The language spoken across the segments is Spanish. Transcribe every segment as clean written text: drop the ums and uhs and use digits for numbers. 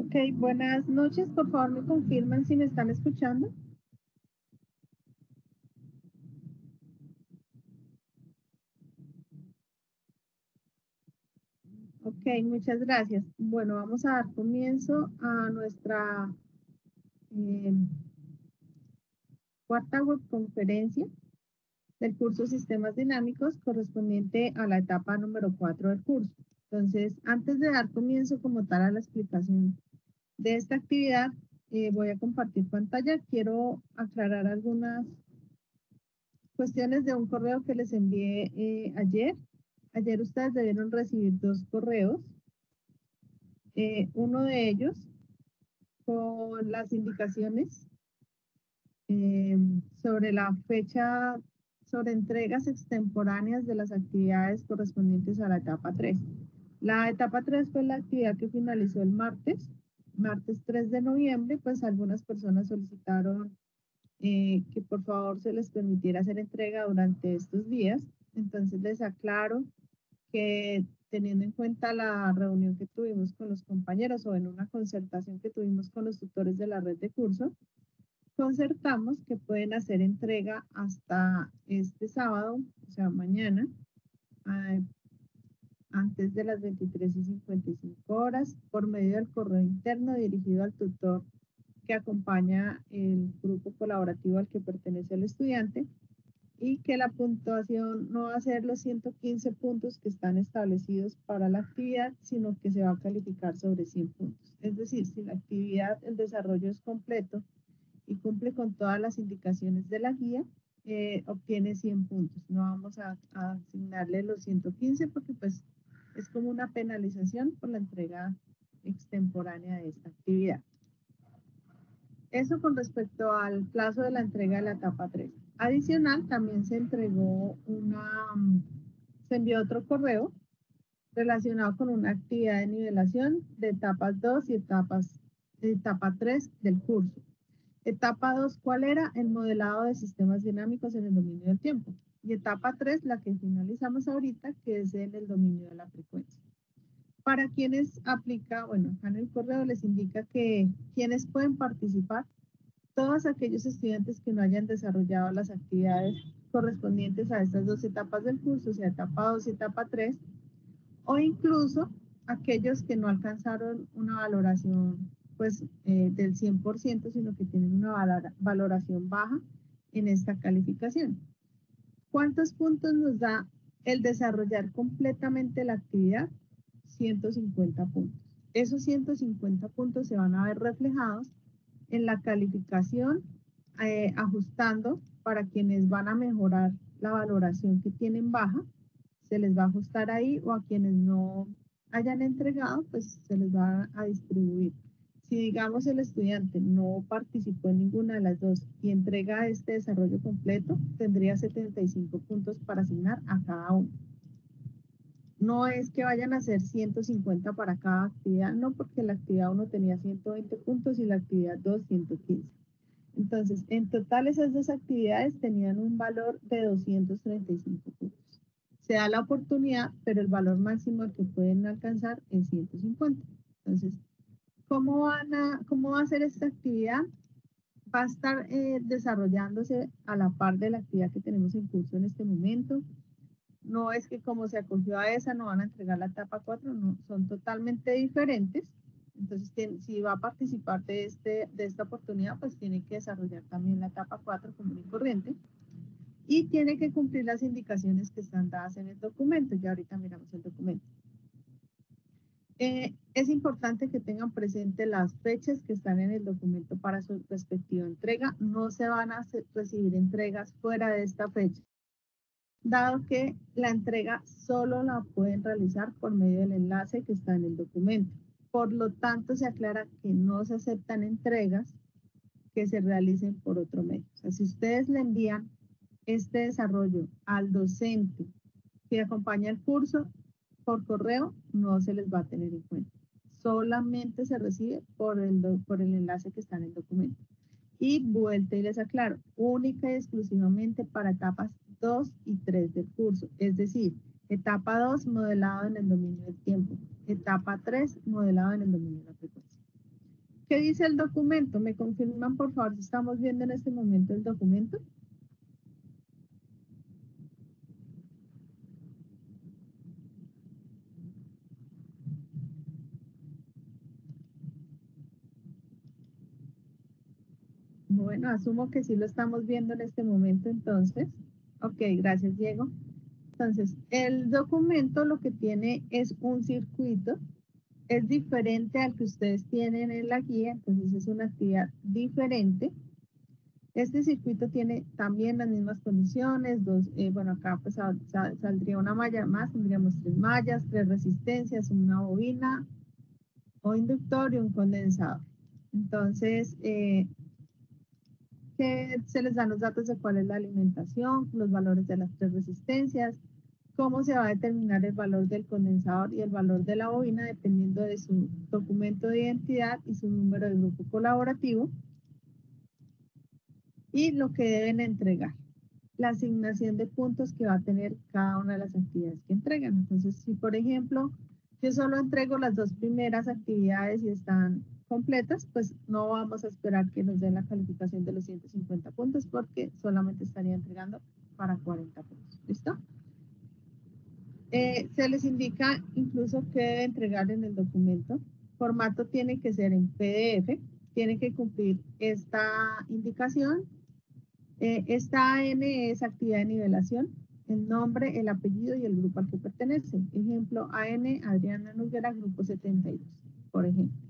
Ok, buenas noches. Por favor, me confirman si me están escuchando. Ok, muchas gracias. Bueno, vamos a dar comienzo a nuestra eh, cuarta webconferencia del curso Sistemas Dinámicos correspondiente a la etapa número 4 del curso. Entonces, antes de dar comienzo como tal a la explicación de esta actividad, voy a compartir pantalla. Quiero aclarar algunas cuestiones de un correo que les envié ayer. Ayer ustedes debieron recibir dos correos. Uno de ellos con las indicaciones sobre la fecha, sobre entregas extemporáneas de las actividades correspondientes a la etapa 3. La etapa 3 fue la actividad que finalizó el martes 3 de noviembre, pues algunas personas solicitaron que por favor se les permitiera hacer entrega durante estos días. Entonces les aclaro que teniendo en cuenta la reunión que tuvimos con los compañeros o en una concertación que tuvimos con los tutores de la red de curso, concertamos que pueden hacer entrega hasta este sábado, o sea, mañana, eh, antes de las 23:55 horas, por medio del correo interno dirigido al tutor que acompaña el grupo colaborativo al que pertenece el estudiante, y que la puntuación no va a ser los 115 puntos que están establecidos para la actividad, sino que se va a calificar sobre 100 puntos. Es decir, si la actividad, el desarrollo es completo y cumple con todas las indicaciones de la guía, obtiene 100 puntos. No vamos a asignarle los 115 porque pues es como una penalización por la entrega extemporánea de esta actividad. Eso con respecto al plazo de la entrega de la etapa 3. Adicional, también se entregó se envió otro correo relacionado con una actividad de nivelación de etapas 2 y etapa 3 del curso. Etapa 2, ¿cuál era? El modelado de sistemas dinámicos en el dominio del tiempo. Y etapa 3, la que finalizamos ahorita, que es en el dominio de la frecuencia. Para quienes aplica, bueno, acá en el correo les indica que quienes pueden participar, todos aquellos estudiantes que no hayan desarrollado las actividades correspondientes a estas dos etapas del curso, o sea, etapa 2 y etapa 3, o incluso aquellos que no alcanzaron una valoración pues del 100%, sino que tienen una valoración baja en esta calificación. ¿Cuántos puntos nos da el desarrollar completamente la actividad? 150 puntos. Esos 150 puntos se van a ver reflejados en la calificación, ajustando para quienes van a mejorar la valoración que tienen baja, se les va a ajustar ahí, o a quienes no hayan entregado, pues se les va a distribuir. Si digamos el estudiante no participó en ninguna de las dos y entrega este desarrollo completo, tendría 75 puntos para asignar a cada uno. No es que vayan a ser 150 para cada actividad, no, porque la actividad 1 tenía 120 puntos y la actividad 2 115. Entonces, en total esas dos actividades tenían un valor de 235 puntos. Se da la oportunidad, pero el valor máximo al que pueden alcanzar es 150. Entonces, ¿cómo va a ser esta actividad? Va a estar desarrollándose a la par de la actividad que tenemos en curso en este momento. No es que como se acogió a esa, no van a entregar la etapa 4, no, son totalmente diferentes. Entonces, si va a participar de esta oportunidad, pues tiene que desarrollar también la etapa 4 común y corriente. Y tiene que cumplir las indicaciones que están dadas en el documento. Ya ahorita miramos el documento. Es importante que tengan presente las fechas que están en el documento para su respectiva entrega. No se van a recibir entregas fuera de esta fecha, dado que la entrega solo la pueden realizar por medio del enlace que está en el documento. Por lo tanto, se aclara que no se aceptan entregas que se realicen por otro medio. O sea, si ustedes le envían este desarrollo al docente que acompaña el curso por correo, no se les va a tener en cuenta. Solamente se recibe por el enlace que está en el documento. Y vuelta y les aclaro, única y exclusivamente para etapas 2 y 3 del curso. Es decir, etapa 2 modelado en el dominio del tiempo. Etapa 3 modelado en el dominio de la frecuencia. ¿Qué dice el documento? ¿Me confirman, por favor, si estamos viendo en este momento el documento? Bueno, asumo que sí lo estamos viendo en este momento, entonces. Ok, gracias, Diego. Entonces, el documento lo que tiene es un circuito, es diferente al que ustedes tienen en la guía, entonces es una actividad diferente. Este circuito tiene también las mismas condiciones, bueno, acá pues saldría una malla más, tendríamos 3 mallas, 3 resistencias, una bobina o inductor y un condensador. Entonces, que se les dan los datos de cuál es la alimentación, los valores de las 3 resistencias, cómo se va a determinar el valor del condensador y el valor de la bobina dependiendo de su documento de identidad y su número de grupo colaborativo y lo que deben entregar, la asignación de puntos que va a tener cada una de las actividades que entregan. Entonces, si por ejemplo yo solo entrego las 2 primeras actividades y están completas, pues no vamos a esperar que nos den la calificación de los 150 puntos porque solamente estaría entregando para 40 puntos. ¿Listo? Se les indica incluso qué debe entregar en el documento. Formato tiene que ser en PDF, tiene que cumplir esta indicación. Esta AN es actividad de nivelación, el nombre, el apellido y el grupo al que pertenece. Ejemplo, AN Adriana Noguera, grupo 72, por ejemplo.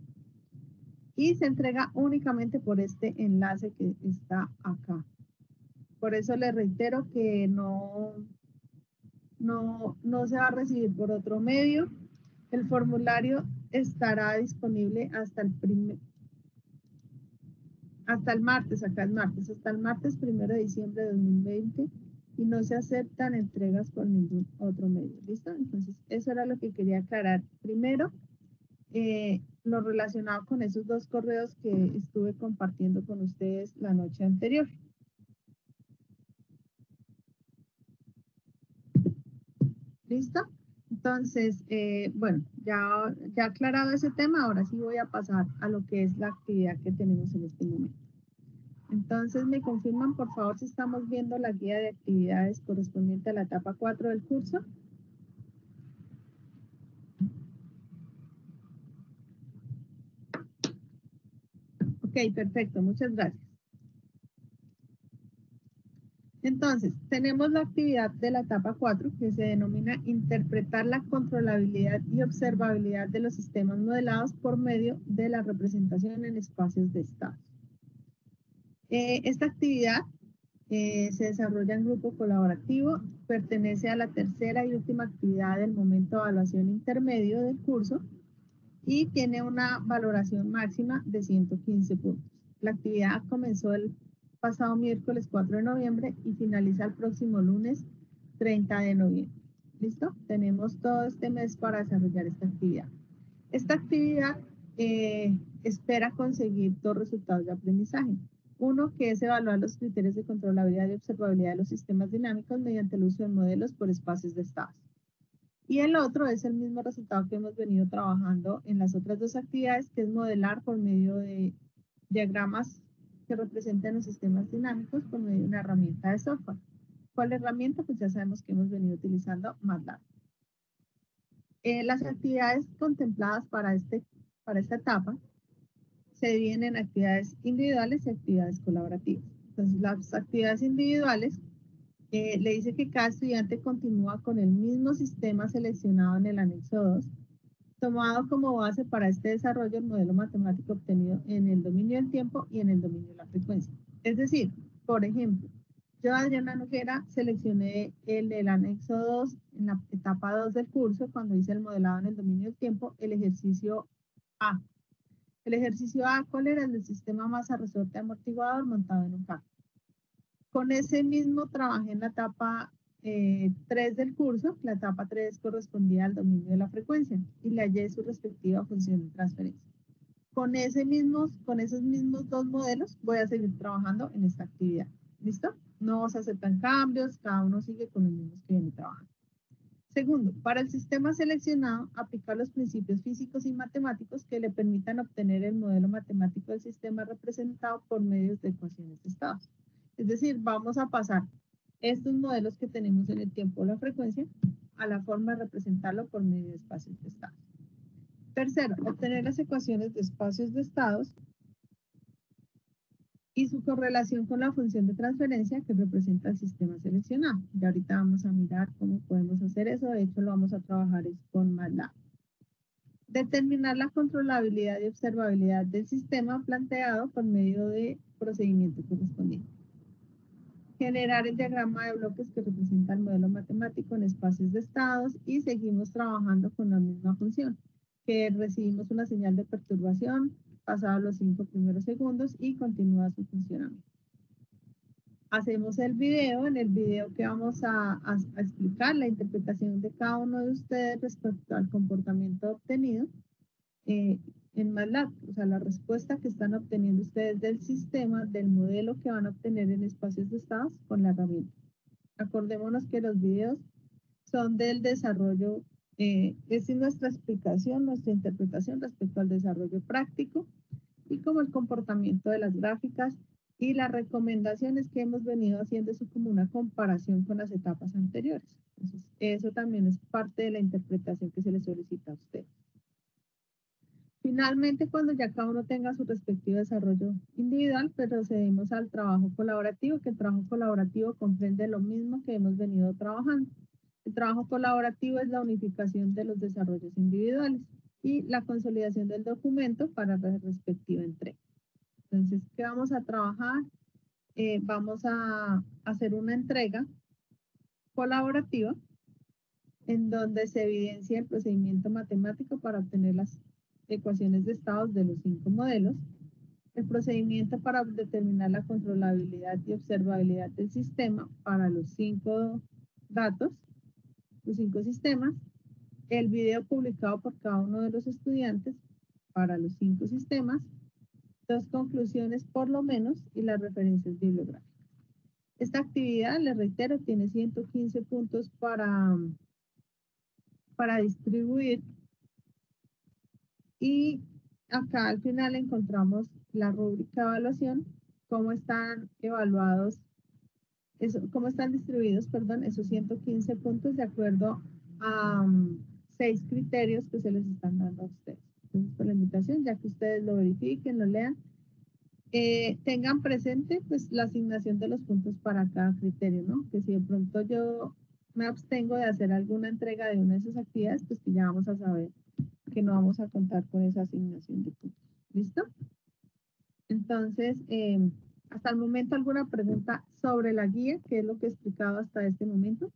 Y se entrega únicamente por este enlace que está acá. Por eso les reitero que no se va a recibir por otro medio. El formulario estará disponible hasta el martes, acá es martes, hasta el martes 1 de diciembre de 2020 y no se aceptan entregas por ningún otro medio. ¿Listo? Entonces, eso era lo que quería aclarar. Primero, lo relacionado con esos 2 correos que estuve compartiendo con ustedes la noche anterior. ¿Listo? Entonces, bueno, ya aclarado ese tema, ahora sí voy a pasar a lo que es la actividad que tenemos en este momento. Entonces, me confirman, por favor, si estamos viendo la guía de actividades correspondiente a la etapa 4 del curso. Ok, perfecto, muchas gracias. Entonces, tenemos la actividad de la etapa 4 que se denomina interpretar la controlabilidad y observabilidad de los sistemas modelados por medio de la representación en espacios de estado. Esta actividad se desarrolla en grupo colaborativo, pertenece a la tercera y última actividad del momento de evaluación intermedio del curso y tiene una valoración máxima de 115 puntos. La actividad comenzó el pasado miércoles 4 de noviembre y finaliza el próximo lunes 30 de noviembre. ¿Listo? Tenemos todo este mes para desarrollar esta actividad. Esta actividad espera conseguir 2 resultados de aprendizaje. Uno, que es evaluar los criterios de controlabilidad y observabilidad de los sistemas dinámicos mediante el uso de modelos por espacios de estados. Y el otro es el mismo resultado que hemos venido trabajando en las otras 2 actividades, que es modelar por medio de diagramas que representan los sistemas dinámicos por medio de una herramienta de software. ¿Cuál herramienta? Pues ya sabemos que hemos venido utilizando MATLAB. Las actividades contempladas para esta etapa se dividen en actividades individuales y actividades colaborativas. Entonces, las actividades individuales le dice que cada estudiante continúa con el mismo sistema seleccionado en el anexo 2, tomado como base para este desarrollo el modelo matemático obtenido en el dominio del tiempo y en el dominio de la frecuencia. Es decir, por ejemplo, yo, Adriana Noguera, seleccioné el del anexo 2 en la etapa 2 del curso, cuando hice el modelado en el dominio del tiempo, el ejercicio A. El ejercicio A, ¿cuál era? El del sistema masa resorte amortiguador montado en un carro. Con ese mismo trabajé en la etapa 3 del curso. La etapa 3 correspondía al dominio de la frecuencia y le hallé su respectiva función de transferencia. Con esos mismos 2 modelos voy a seguir trabajando en esta actividad. ¿Listo? No se aceptan cambios, cada uno sigue con los mismos que viene trabajando. Segundo, para el sistema seleccionado, aplicar los principios físicos y matemáticos que le permitan obtener el modelo matemático del sistema representado por medios de ecuaciones de estados. Es decir, vamos a pasar estos modelos que tenemos en el tiempo o la frecuencia a la forma de representarlo por medio de espacios de estados. Tercero, obtener las ecuaciones de espacios de estados y su correlación con la función de transferencia que representa el sistema seleccionado. Y ahorita vamos a mirar cómo podemos hacer eso. De hecho, lo vamos a trabajar con MATLAB. Determinar la controlabilidad y observabilidad del sistema planteado por medio de procedimiento correspondiente. Generar el diagrama de bloques que representa el modelo matemático en espacios de estados y seguimos trabajando con la misma función, que recibimos una señal de perturbación pasados los 5 primeros segundos y continúa su funcionamiento. Hacemos el video, en el video que vamos a explicar la interpretación de cada uno de ustedes respecto al comportamiento obtenido en MATLAB, o sea, la respuesta que están obteniendo ustedes del sistema, del modelo que van a obtener en espacios de estados con la herramienta. Acordémonos que los videos son del desarrollo, es nuestra explicación, nuestra interpretación respecto al desarrollo práctico y como el comportamiento de las gráficas y las recomendaciones que hemos venido haciendo es como una comparación con las etapas anteriores. Entonces, eso también es parte de la interpretación que se le solicita a usted. Finalmente, cuando ya cada uno tenga su respectivo desarrollo individual, pues procedemos al trabajo colaborativo, que el trabajo colaborativo comprende lo mismo que hemos venido trabajando. El trabajo colaborativo es la unificación de los desarrollos individuales y la consolidación del documento para la respectiva entrega. Entonces, ¿qué vamos a trabajar? Vamos a hacer una entrega colaborativa en donde se evidencia el procedimiento matemático para obtener las ecuaciones de estados de los 5 modelos, el procedimiento para determinar la controlabilidad y observabilidad del sistema para los 5 datos, los 5 sistemas, el video publicado por cada uno de los estudiantes para los 5 sistemas, 2 conclusiones por lo menos y las referencias bibliográficas. Esta actividad, les reitero, tiene 115 puntos para distribuir. Y acá al final encontramos la rúbrica de evaluación, cómo están evaluados, cómo están distribuidos, perdón, esos 115 puntos de acuerdo a 6 criterios que se les están dando a ustedes. Entonces, por la invitación, ya que ustedes lo verifiquen, lo lean, tengan presente pues la asignación de los puntos para cada criterio, ¿no? Que si de pronto yo me abstengo de hacer alguna entrega de una de esas actividades, pues que ya vamos a saber que no vamos a contar con esa asignación de puntos. ¿Listo? Entonces, hasta el momento, ¿alguna pregunta sobre la guía? ¿Qué es lo que he explicado hasta este momento?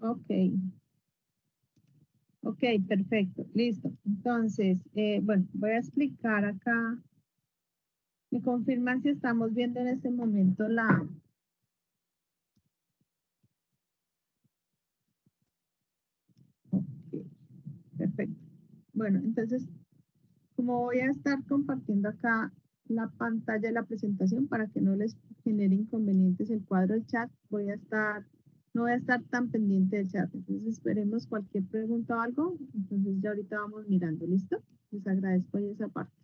Ok. Ok, perfecto. Listo. Entonces, bueno, voy a explicar acá. Me confirman si estamos viendo en este momento la... Ok, perfecto. Bueno, entonces, como voy a estar compartiendo acá la pantalla de la presentación para que no les genere inconvenientes el cuadro del chat, no voy a estar tan pendiente del chat. Entonces esperemos cualquier pregunta o algo. Entonces ya ahorita vamos mirando, ¿listo? Les agradezco ahí esa parte.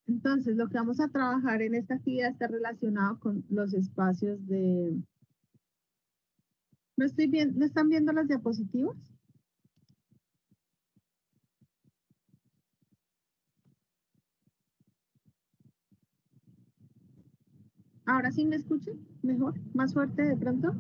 Entonces, lo que vamos a trabajar en esta actividad está relacionado con los espacios de... ¿No estoy bien? ¿No están viendo las diapositivas? ¿Ahora sí me escuchan? ¿Mejor? ¿Más fuerte de pronto?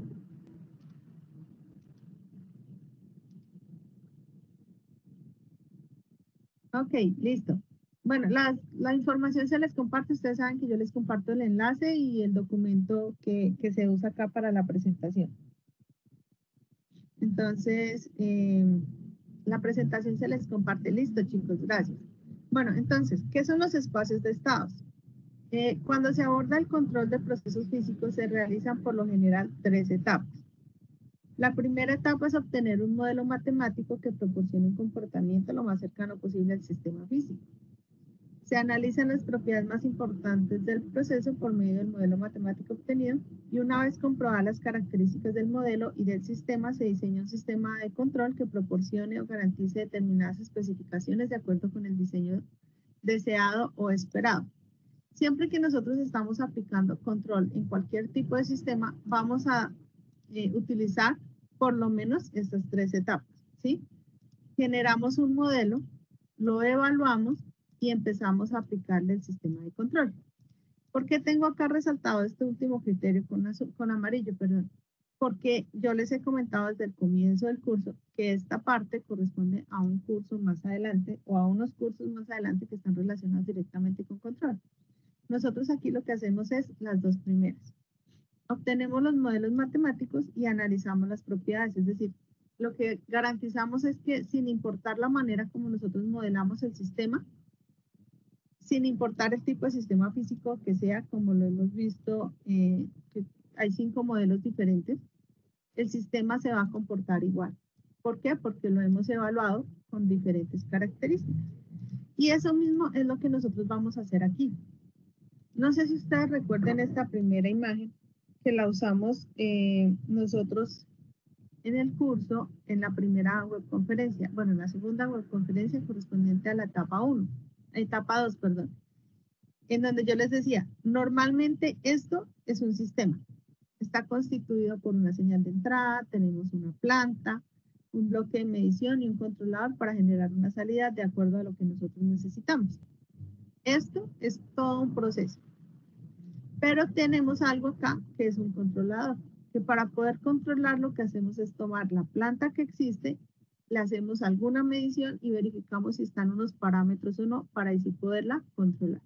Ok, listo. Bueno, la información se les comparte. Ustedes saben que yo les comparto el enlace y el documento que se usa acá para la presentación. Entonces, la presentación se les comparte. Listo, chicos, gracias. Bueno, entonces, ¿qué son los espacios de estados? Cuando se aborda el control de procesos físicos, se realizan por lo general 3 etapas. La primera etapa es obtener un modelo matemático que proporcione un comportamiento lo más cercano posible al sistema físico. Se analizan las propiedades más importantes del proceso por medio del modelo matemático obtenido y una vez comprobadas las características del modelo y del sistema, se diseña un sistema de control que proporcione o garantice determinadas especificaciones de acuerdo con el diseño deseado o esperado. Siempre que nosotros estamos aplicando control en cualquier tipo de sistema, vamos a utilizar por lo menos estas 3 etapas, ¿sí? Generamos un modelo, lo evaluamos y empezamos a aplicarle el sistema de control. ¿Por qué tengo acá resaltado este último criterio con amarillo? Perdón. Porque yo les he comentado desde el comienzo del curso que esta parte corresponde a un curso más adelante o a unos cursos más adelante que están relacionados directamente con control. Nosotros aquí lo que hacemos es las 2 primeras. Obtenemos los modelos matemáticos y analizamos las propiedades, es decir, lo que garantizamos es que sin importar la manera como nosotros modelamos el sistema, sin importar el tipo de sistema físico que sea, como lo hemos visto, que hay 5 modelos diferentes, el sistema se va a comportar igual. ¿Por qué? Porque lo hemos evaluado con diferentes características. Y eso mismo es lo que nosotros vamos a hacer aquí. No sé si ustedes recuerden esta primera imagen que la usamos nosotros en el curso, en la primera webconferencia, bueno, en la segunda webconferencia correspondiente a la etapa 2, perdón, en donde yo les decía, normalmente esto es un sistema. Está constituido por una señal de entrada, tenemos una planta, un bloque de medición y un controlador para generar una salida de acuerdo a lo que nosotros necesitamos. Esto es todo un proceso. Pero tenemos algo acá que es un controlador, que para poder controlar lo que hacemos es tomar la planta que existe, le hacemos alguna medición y verificamos si están unos parámetros o no para así poderla controlar.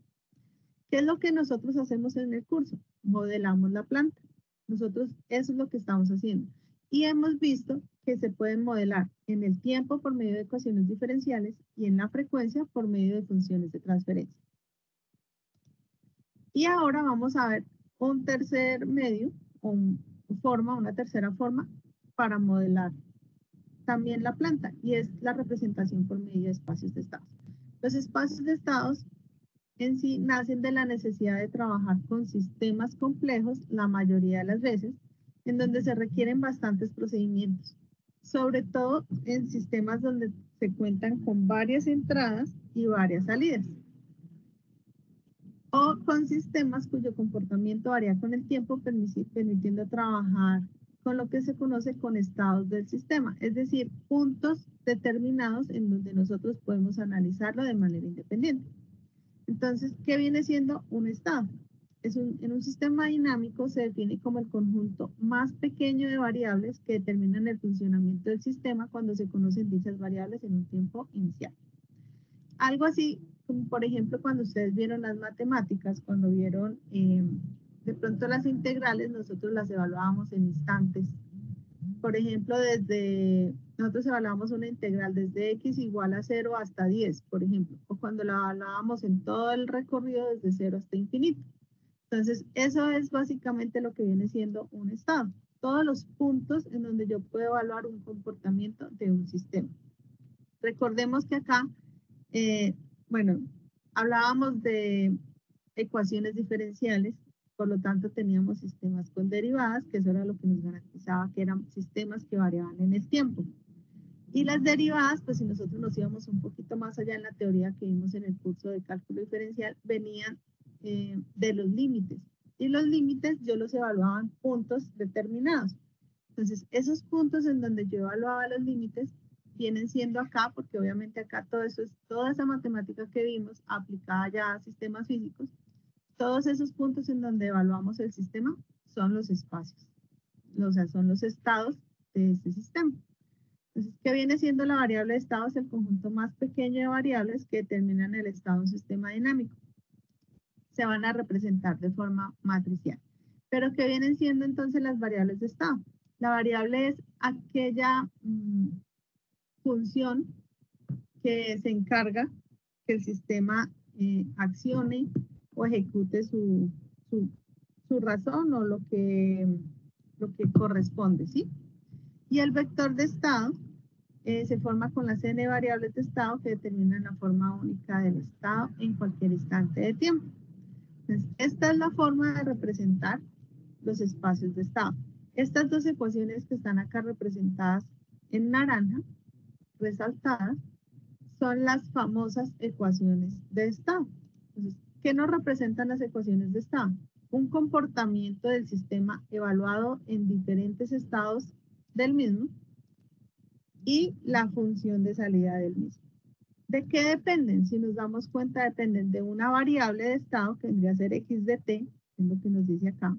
¿Qué es lo que nosotros hacemos en el curso? Modelamos la planta. Nosotros eso es lo que estamos haciendo. Y hemos visto que se pueden modelar en el tiempo por medio de ecuaciones diferenciales y en la frecuencia por medio de funciones de transferencia. Y ahora vamos a ver un tercer medio, una tercera forma para modelar también la planta y es la representación por medio de espacios de estados. Los espacios de estados en sí nacen de la necesidad de trabajar con sistemas complejos la mayoría de las veces, en donde se requieren bastantes procedimientos, sobre todo en sistemas donde se cuentan con varias entradas y varias salidas, o con sistemas cuyo comportamiento varía con el tiempo, permitiendo trabajar con lo que se conoce con estados del sistema, es decir, puntos determinados en donde nosotros podemos analizarlo de manera independiente. Entonces, ¿qué viene siendo un estado? En un sistema dinámico se define como el conjunto más pequeño de variables que determinan el funcionamiento del sistema cuando se conocen dichas variables en un tiempo inicial. Algo así, como por ejemplo cuando ustedes vieron las matemáticas, cuando vieron de pronto las integrales, nosotros las evaluábamos en instantes. Por ejemplo, nosotros evaluamos una integral desde x igual a 0 hasta 10, por ejemplo, o cuando la evaluábamos en todo el recorrido desde 0 hasta infinito. Entonces, eso es básicamente lo que viene siendo un estado. Todos los puntos en donde yo puedo evaluar un comportamiento de un sistema. Recordemos que acá, bueno, hablábamos de ecuaciones diferenciales, por lo tanto teníamos sistemas con derivadas, que eso era lo que nos garantizaba que eran sistemas que variaban en el tiempo. Y las derivadas, pues si nosotros nos íbamos un poquito más allá en la teoría que vimos en el curso de cálculo diferencial, venían de los límites. Y los límites yo los evaluaba en puntos determinados. Entonces, esos puntos en donde yo evaluaba los límites vienen siendo acá, porque obviamente acá todo eso es toda esa matemática que vimos aplicada ya a sistemas físicos. Todos esos puntos en donde evaluamos el sistema son los espacios, o sea, son los estados de este sistema. Entonces, ¿qué viene siendo la variable de estado? Es el conjunto más pequeño de variables que determinan el estado de un sistema dinámico. Se van a representar de forma matricial. Pero ¿qué vienen siendo entonces las variables de estado? La variable es aquella función que se encarga que el sistema accione o ejecute su, su razón o lo que corresponde, ¿sí? Y el vector de estado se forma con las n variables de estado que determinan la forma única del estado en cualquier instante de tiempo. Entonces, esta es la forma de representar los espacios de estado. Estas dos ecuaciones que están acá representadas en naranja, resaltadas, son las famosas ecuaciones de estado. Entonces, ¿qué nos representan las ecuaciones de estado? Un comportamiento del sistema evaluado en diferentes estados del mismo y la función de salida del mismo. ¿De qué dependen? Si nos damos cuenta, dependen de una variable de estado, que vendría a ser x de t, es lo que nos dice acá,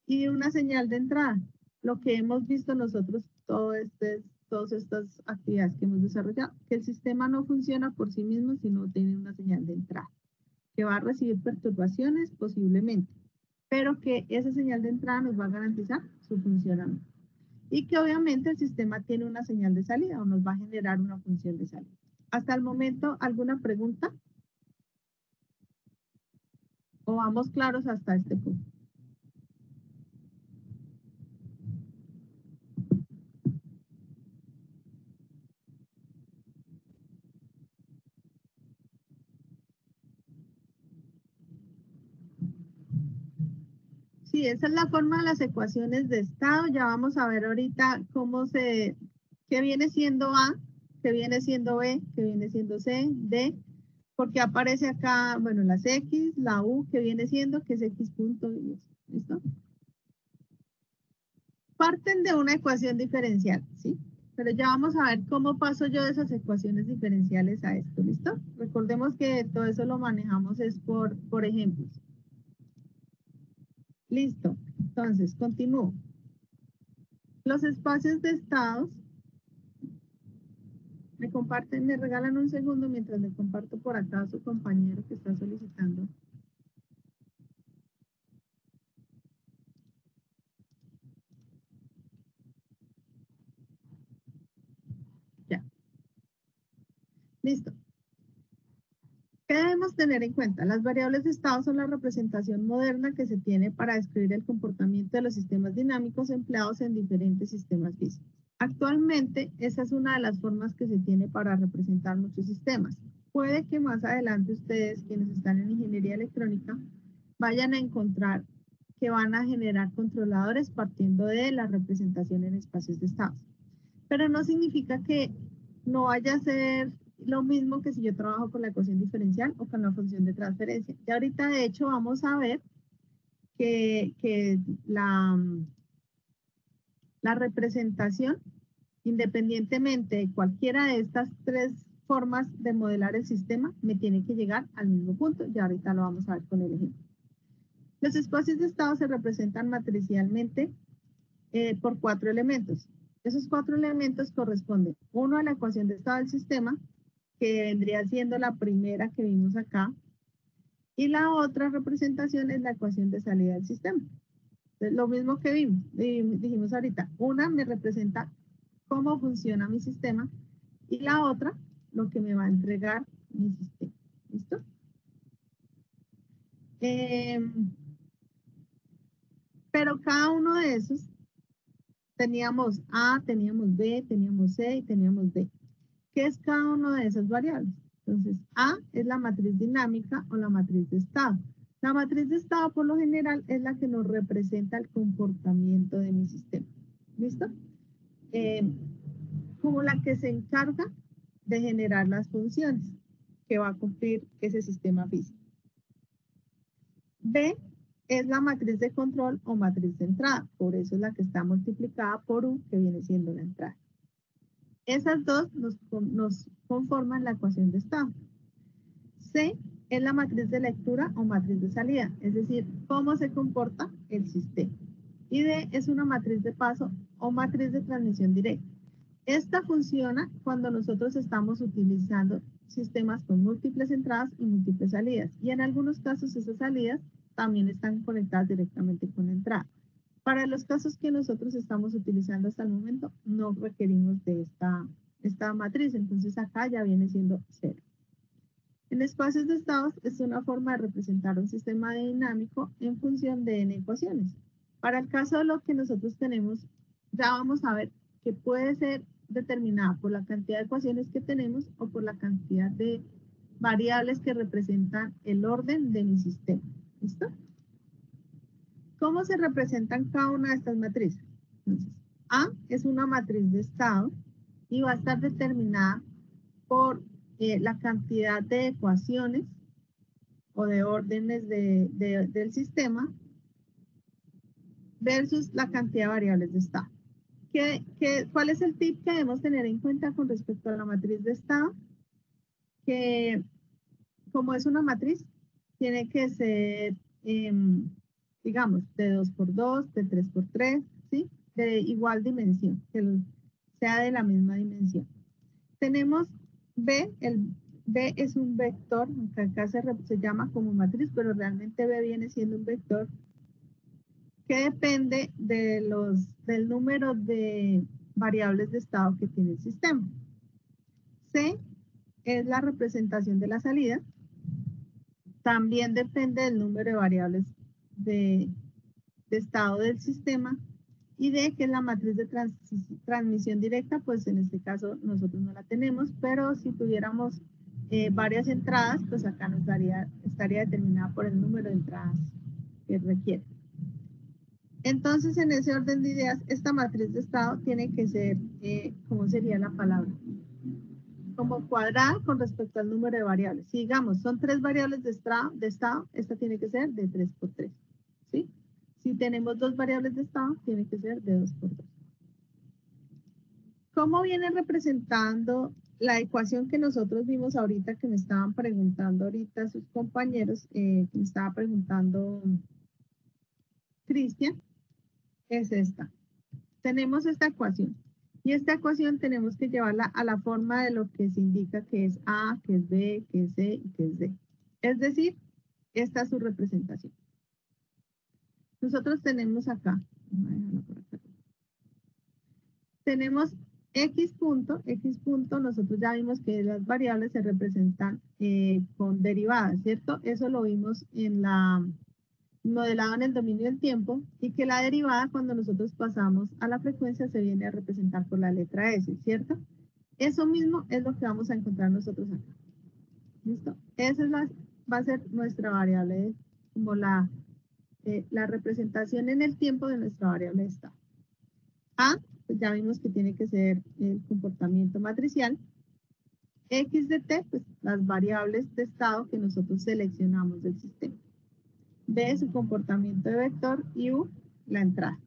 y de una señal de entrada, lo que hemos visto nosotros todas estas actividades que hemos desarrollado, que el sistema no funciona por sí mismo si no tiene una señal de entrada, que va a recibir perturbaciones posiblemente, pero que esa señal de entrada nos va a garantizar su funcionamiento. Y que obviamente el sistema tiene una señal de salida o nos va a generar una función de salida. Hasta el momento, ¿alguna pregunta? ¿O vamos claros hasta este punto? Sí, esa es la forma de las ecuaciones de estado. Ya vamos a ver ahorita qué viene siendo A, qué viene siendo B, qué viene siendo C, D, porque aparece acá, bueno, las X, la U, que viene siendo, que es X punto y eso. ¿Listo? Parten de una ecuación diferencial, ¿sí? Pero ya vamos a ver cómo paso yo de esas ecuaciones diferenciales a esto, ¿listo? Recordemos que todo eso lo manejamos es por ejemplos. Listo. Entonces, continúo. Los espacios de estados, me regalan un segundo mientras le comparto por acá a su compañero que está solicitando. Ya. Listo. ¿Qué debemos tener en cuenta? Las variables de estado son la representación moderna que se tiene para describir el comportamiento de los sistemas dinámicos empleados en diferentes sistemas físicos. Actualmente, esa es una de las formas que se tiene para representar muchos sistemas. Puede que más adelante ustedes, quienes están en ingeniería electrónica, vayan a encontrar que van a generar controladores partiendo de la representación en espacios de estados. Pero no significa que no vaya a ser lo mismo que si yo trabajo con la ecuación diferencial o con la función de transferencia. Y ahorita, de hecho, vamos a ver que la representación, independientemente de cualquiera de estas tres formas de modelar el sistema, me tiene que llegar al mismo punto. Y ahorita lo vamos a ver con el ejemplo. Los espacios de estado se representan matricialmente por 4 elementos. Esos 4 elementos corresponden, uno a la ecuación de estado del sistema, que vendría siendo la primera que vimos acá, y la otra representación es la ecuación de salida del sistema. Entonces, lo mismo que dijimos ahorita, una me representa cómo funciona mi sistema y la otra lo que me va a entregar mi sistema. ¿Listo? Pero cada uno de esos teníamos A, teníamos B, teníamos C y teníamos D. ¿Qué es cada una de esas variables? Entonces, A es la matriz dinámica o la matriz de estado. La matriz de estado, por lo general, es la que nos representa el comportamiento de mi sistema. ¿Listo? Como la que se encarga de generar las funciones que va a cumplir ese sistema físico. B es la matriz de control o matriz de entrada. Por eso es la que está multiplicada por U, que viene siendo la entrada. Esas dos nos conforman la ecuación de estado. C es la matriz de lectura o matriz de salida, es decir, cómo se comporta el sistema. Y D es una matriz de paso o matriz de transmisión directa. Esta funciona cuando nosotros estamos utilizando sistemas con múltiples entradas y múltiples salidas. Y en algunos casos esas salidas también están conectadas directamente con la entrada. Para los casos que nosotros estamos utilizando hasta el momento, no requerimos de esta matriz, entonces acá ya viene siendo 0. En espacios de estados es una forma de representar un sistema dinámico en función de n ecuaciones. Para el caso de lo que nosotros tenemos, ya vamos a ver que puede ser determinada por la cantidad de ecuaciones que tenemos o por la cantidad de variables que representan el orden de mi sistema. ¿Listo? ¿Cómo se representan cada una de estas matrices? Entonces, A es una matriz de estado y va a estar determinada por la cantidad de ecuaciones o de órdenes del sistema versus la cantidad de variables de estado. ¿Cuál es el tip que debemos tener en cuenta con respecto a la matriz de estado? Que como es una matriz, tiene que ser, digamos, de 2 por 2, de 3 por 3, ¿sí? De igual dimensión, que sea de la misma dimensión. Tenemos B, el B es un vector, aunque acá se llama como matriz, pero realmente B viene siendo un vector que depende del número de variables de estado que tiene el sistema. C es la representación de la salida. También depende del número de variables de estado del sistema. Y D, que es la matriz de transmisión directa, pues en este caso nosotros no la tenemos, pero si tuviéramos varias entradas, pues acá estaría determinada por el número de entradas que requiere. Entonces, en ese orden de ideas, esta matriz de estado tiene que ser, ¿cómo sería la palabra? Como cuadrada con respecto al número de variables. Si digamos, son 3 variables de estado, esta tiene que ser de 3 por 3, ¿sí? Si tenemos 2 variables de estado, tiene que ser de 2 por 2. ¿Cómo viene representando la ecuación que nosotros vimos ahorita, que me estaban preguntando ahorita sus compañeros, que me estaba preguntando Cristian? Es esta. Tenemos esta ecuación. Y esta ecuación tenemos que llevarla a la forma de lo que se indica que es A, que es B, que es C y que es D. Es decir, esta es su representación. Nosotros tenemos acá, tenemos X punto, nosotros ya vimos que las variables se representan con derivadas, ¿cierto? Eso lo vimos en la modelado en el dominio del tiempo, y que la derivada cuando nosotros pasamos a la frecuencia se viene a representar por la letra S, ¿cierto? Eso mismo es lo que vamos a encontrar nosotros acá. ¿Listo? Esa es va a ser nuestra variable, como la representación en el tiempo de nuestra variable de estado. A, pues ya vimos que tiene que ser el comportamiento matricial. X de t, pues las variables de estado que nosotros seleccionamos del sistema. B, su comportamiento de vector, y U, la entrada.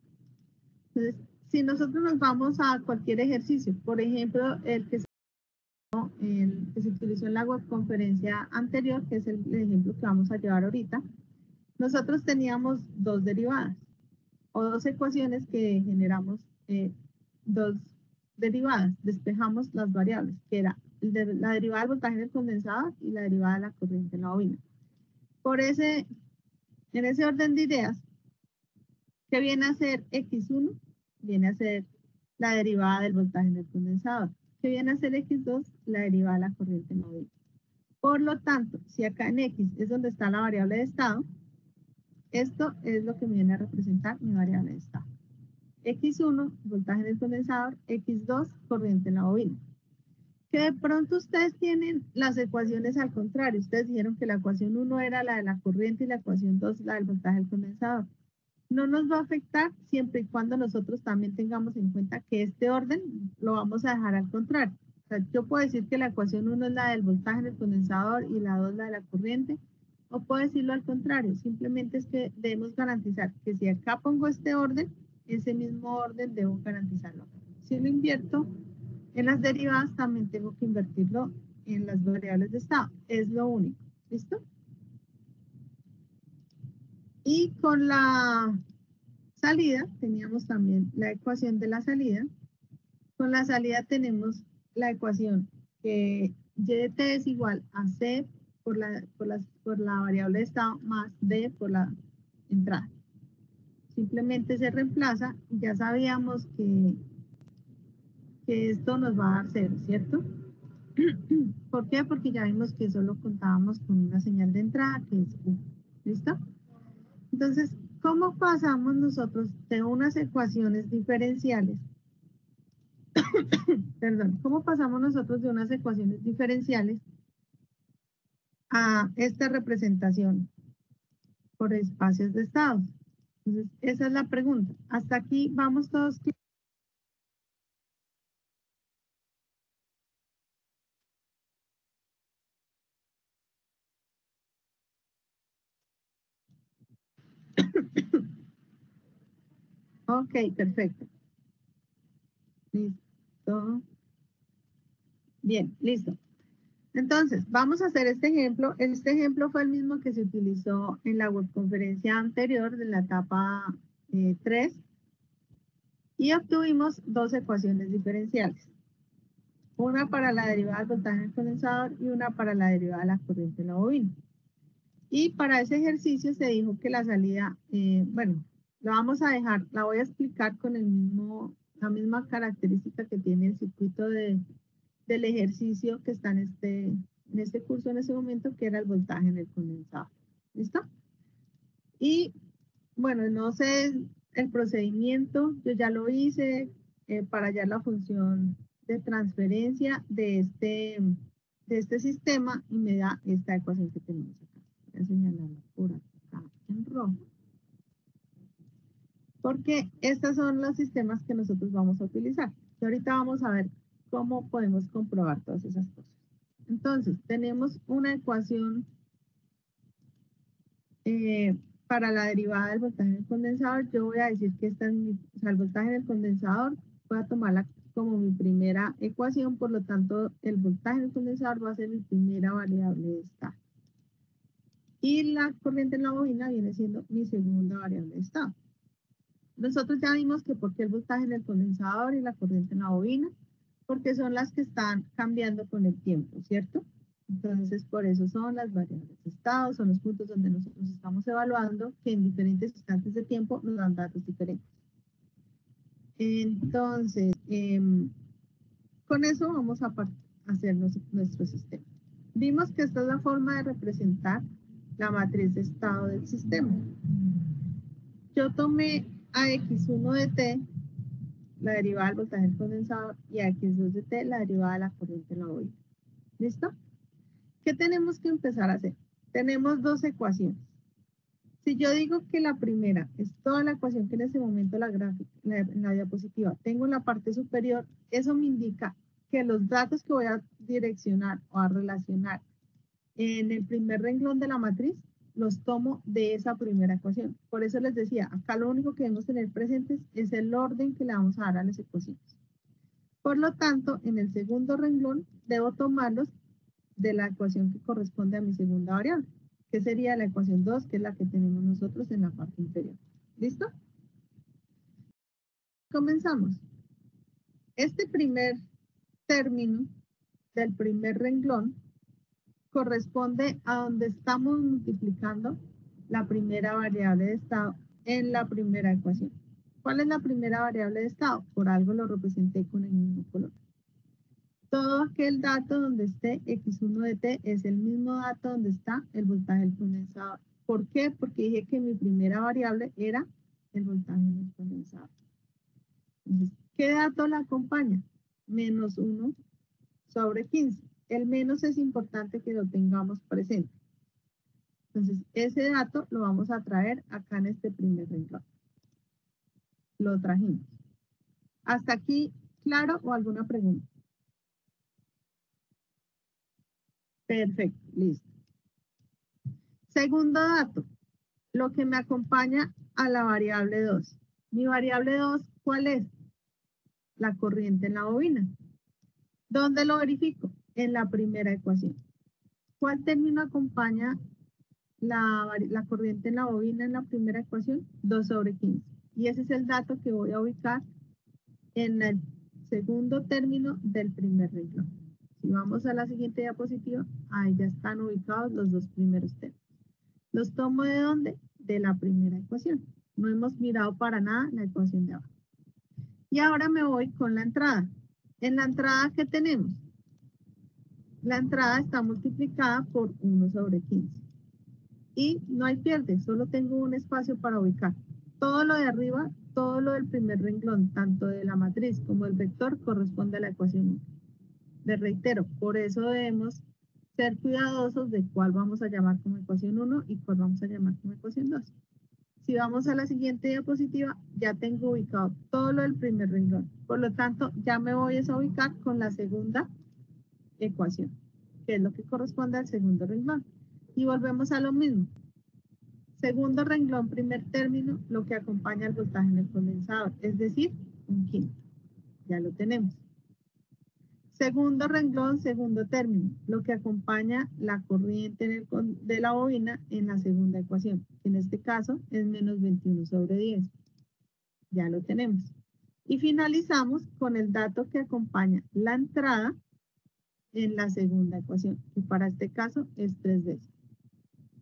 Entonces, si nosotros nos vamos a cualquier ejercicio, por ejemplo, el que se utilizó en la webconferencia anterior, que es el ejemplo que vamos a llevar ahorita, nosotros teníamos 2 derivadas, o 2 ecuaciones que generamos 2 derivadas, despejamos las variables, que era la derivada del voltaje del condensador y la derivada de la corriente en la bobina. En ese orden de ideas, ¿qué viene a ser X1? Viene a ser la derivada del voltaje del condensador. ¿Qué viene a ser X2? La derivada de la corriente en la bobina. Por lo tanto, si acá en X es donde está la variable de estado, esto es lo que me viene a representar mi variable de estado. X1, voltaje del condensador, X2, corriente en la bobina. Que de pronto ustedes tienen las ecuaciones al contrario. Ustedes dijeron que la ecuación 1 era la de la corriente y la ecuación 2 la del voltaje del condensador. No nos va a afectar siempre y cuando nosotros también tengamos en cuenta que este orden lo vamos a dejar al contrario. O sea, yo puedo decir que la ecuación 1 es la del voltaje del condensador y la 2 la de la corriente, o puedo decirlo al contrario. Simplemente es que debemos garantizar que si acá pongo este orden, ese mismo orden debo garantizarlo. Si lo invierto en las derivadas, también tengo que invertirlo en las variables de estado. Es lo único. ¿Listo? Y con la salida, teníamos también la ecuación de la salida. Con la salida tenemos la ecuación que y de t es igual a c por la variable de estado más d por la entrada. Simplemente se reemplaza y ya sabíamos que esto nos va a dar 0, ¿cierto? ¿Por qué? Porque ya vimos que solo contábamos con una señal de entrada que es U. ¿Listo? Entonces, ¿cómo pasamos nosotros de unas ecuaciones diferenciales? Perdón, ¿cómo pasamos nosotros de unas ecuaciones diferenciales a esta representación por espacios de estados? Entonces, esa es la pregunta. Hasta aquí vamos todos. Ok, perfecto. Listo. Bien, listo. Entonces, vamos a hacer este ejemplo. Este ejemplo fue el mismo que se utilizó en la webconferencia anterior de la etapa 3 y obtuvimos dos ecuaciones diferenciales. Una para la derivada del voltaje del condensador y una para la derivada de la corriente en la bobina. Y para ese ejercicio se dijo que la salida, bueno, la vamos a dejar, la voy a explicar con la misma característica que tiene el circuito del ejercicio que está en este curso en ese momento, que era el voltaje en el condensador. ¿Listo? Y bueno, no sé el procedimiento, yo ya lo hice para hallar la función de transferencia de este sistema y me da esta ecuación que tenemos acá. Voy a señalarla por acá en rojo. Porque estos son los sistemas que nosotros vamos a utilizar. Y ahorita vamos a ver cómo podemos comprobar todas esas cosas. Entonces, tenemos una ecuación para la derivada del voltaje del condensador. Yo voy a decir que esta es o sea, el voltaje del condensador, voy a tomarla como mi primera ecuación, por lo tanto, el voltaje del condensador va a ser mi primera variable de estado. Y la corriente en la bobina viene siendo mi segunda variable de estado. Nosotros ya vimos que por qué el voltaje en el condensador y la corriente en la bobina, porque son las que están cambiando con el tiempo, ¿cierto? Entonces, por eso son las variables de estado, son los puntos donde nosotros estamos evaluando que en diferentes instantes de tiempo nos dan datos diferentes. Entonces, con eso vamos a hacer nuestro sistema. Vimos que esta es la forma de representar la matriz de estado del sistema. Yo tomé a X1 de T, la derivada del voltaje del condensador, y a X2 de T, la derivada de la corriente en la bobina. ¿Listo? ¿Qué tenemos que empezar a hacer? Tenemos dos ecuaciones. Si yo digo que la primera es toda la ecuación que en ese momento en la diapositiva tengo en la parte superior, eso me indica que los datos que voy a direccionar o a relacionar en el primer renglón de la matriz, los tomo de esa primera ecuación. Por eso les decía, acá lo único que debemos tener presentes es el orden que le vamos a dar a las ecuaciones. Por lo tanto, en el segundo renglón debo tomarlos de la ecuación que corresponde a mi segunda variable, que sería la ecuación 2, que es la que tenemos nosotros en la parte inferior. ¿Listo? Comenzamos. Este primer término del primer renglón corresponde a donde estamos multiplicando la primera variable de estado en la primera ecuación. ¿Cuál es la primera variable de estado? Por algo lo representé con el mismo color. Todo aquel dato donde esté X1 de T es el mismo dato donde está el voltaje del condensador. ¿Por qué? Porque dije que mi primera variable era el voltaje del condensador. Entonces, ¿qué dato la acompaña? Menos 1 sobre 15. El menos es importante que lo tengamos presente. Entonces, ese dato lo vamos a traer acá en este primer renglón. Lo trajimos. ¿Hasta aquí claro o alguna pregunta? Perfecto, listo. Segundo dato, lo que me acompaña a la variable 2. Mi variable 2, ¿cuál es? La corriente en la bobina. ¿Dónde lo verifico? En la primera ecuación. ¿Cuál término acompaña la corriente en la bobina en la primera ecuación? 2 sobre 15. Y ese es el dato que voy a ubicar en el segundo término del primer renglón. Si vamos a la siguiente diapositiva, ahí ya están ubicados los dos primeros términos. ¿Los tomo de dónde? De la primera ecuación. No hemos mirado para nada la ecuación de abajo. Y ahora me voy con la entrada. En la entrada, ¿qué tenemos? la entrada está multiplicada por 1 sobre 15. Y no hay pierde, solo tengo un espacio para ubicar. Todo lo de arriba, todo lo del primer renglón, tanto de la matriz como del vector, corresponde a la ecuación 1. Les reitero, por eso debemos ser cuidadosos de cuál vamos a llamar como ecuación 1 y cuál vamos a llamar como ecuación 2. Si vamos a la siguiente diapositiva, ya tengo ubicado todo lo del primer renglón. Por lo tanto, ya me voy a ubicar con la segunda ecuación, que es lo que corresponde al segundo renglón. Y volvemos a lo mismo. Segundo renglón, primer término, lo que acompaña al voltaje en el condensador, es decir, un quinto. Ya lo tenemos. Segundo renglón, segundo término, lo que acompaña la corriente de la bobina en la segunda ecuación, que en este caso es menos 21 sobre 10. Ya lo tenemos. Y finalizamos con el dato que acompaña la entrada en la segunda ecuación, que para este caso es 3D.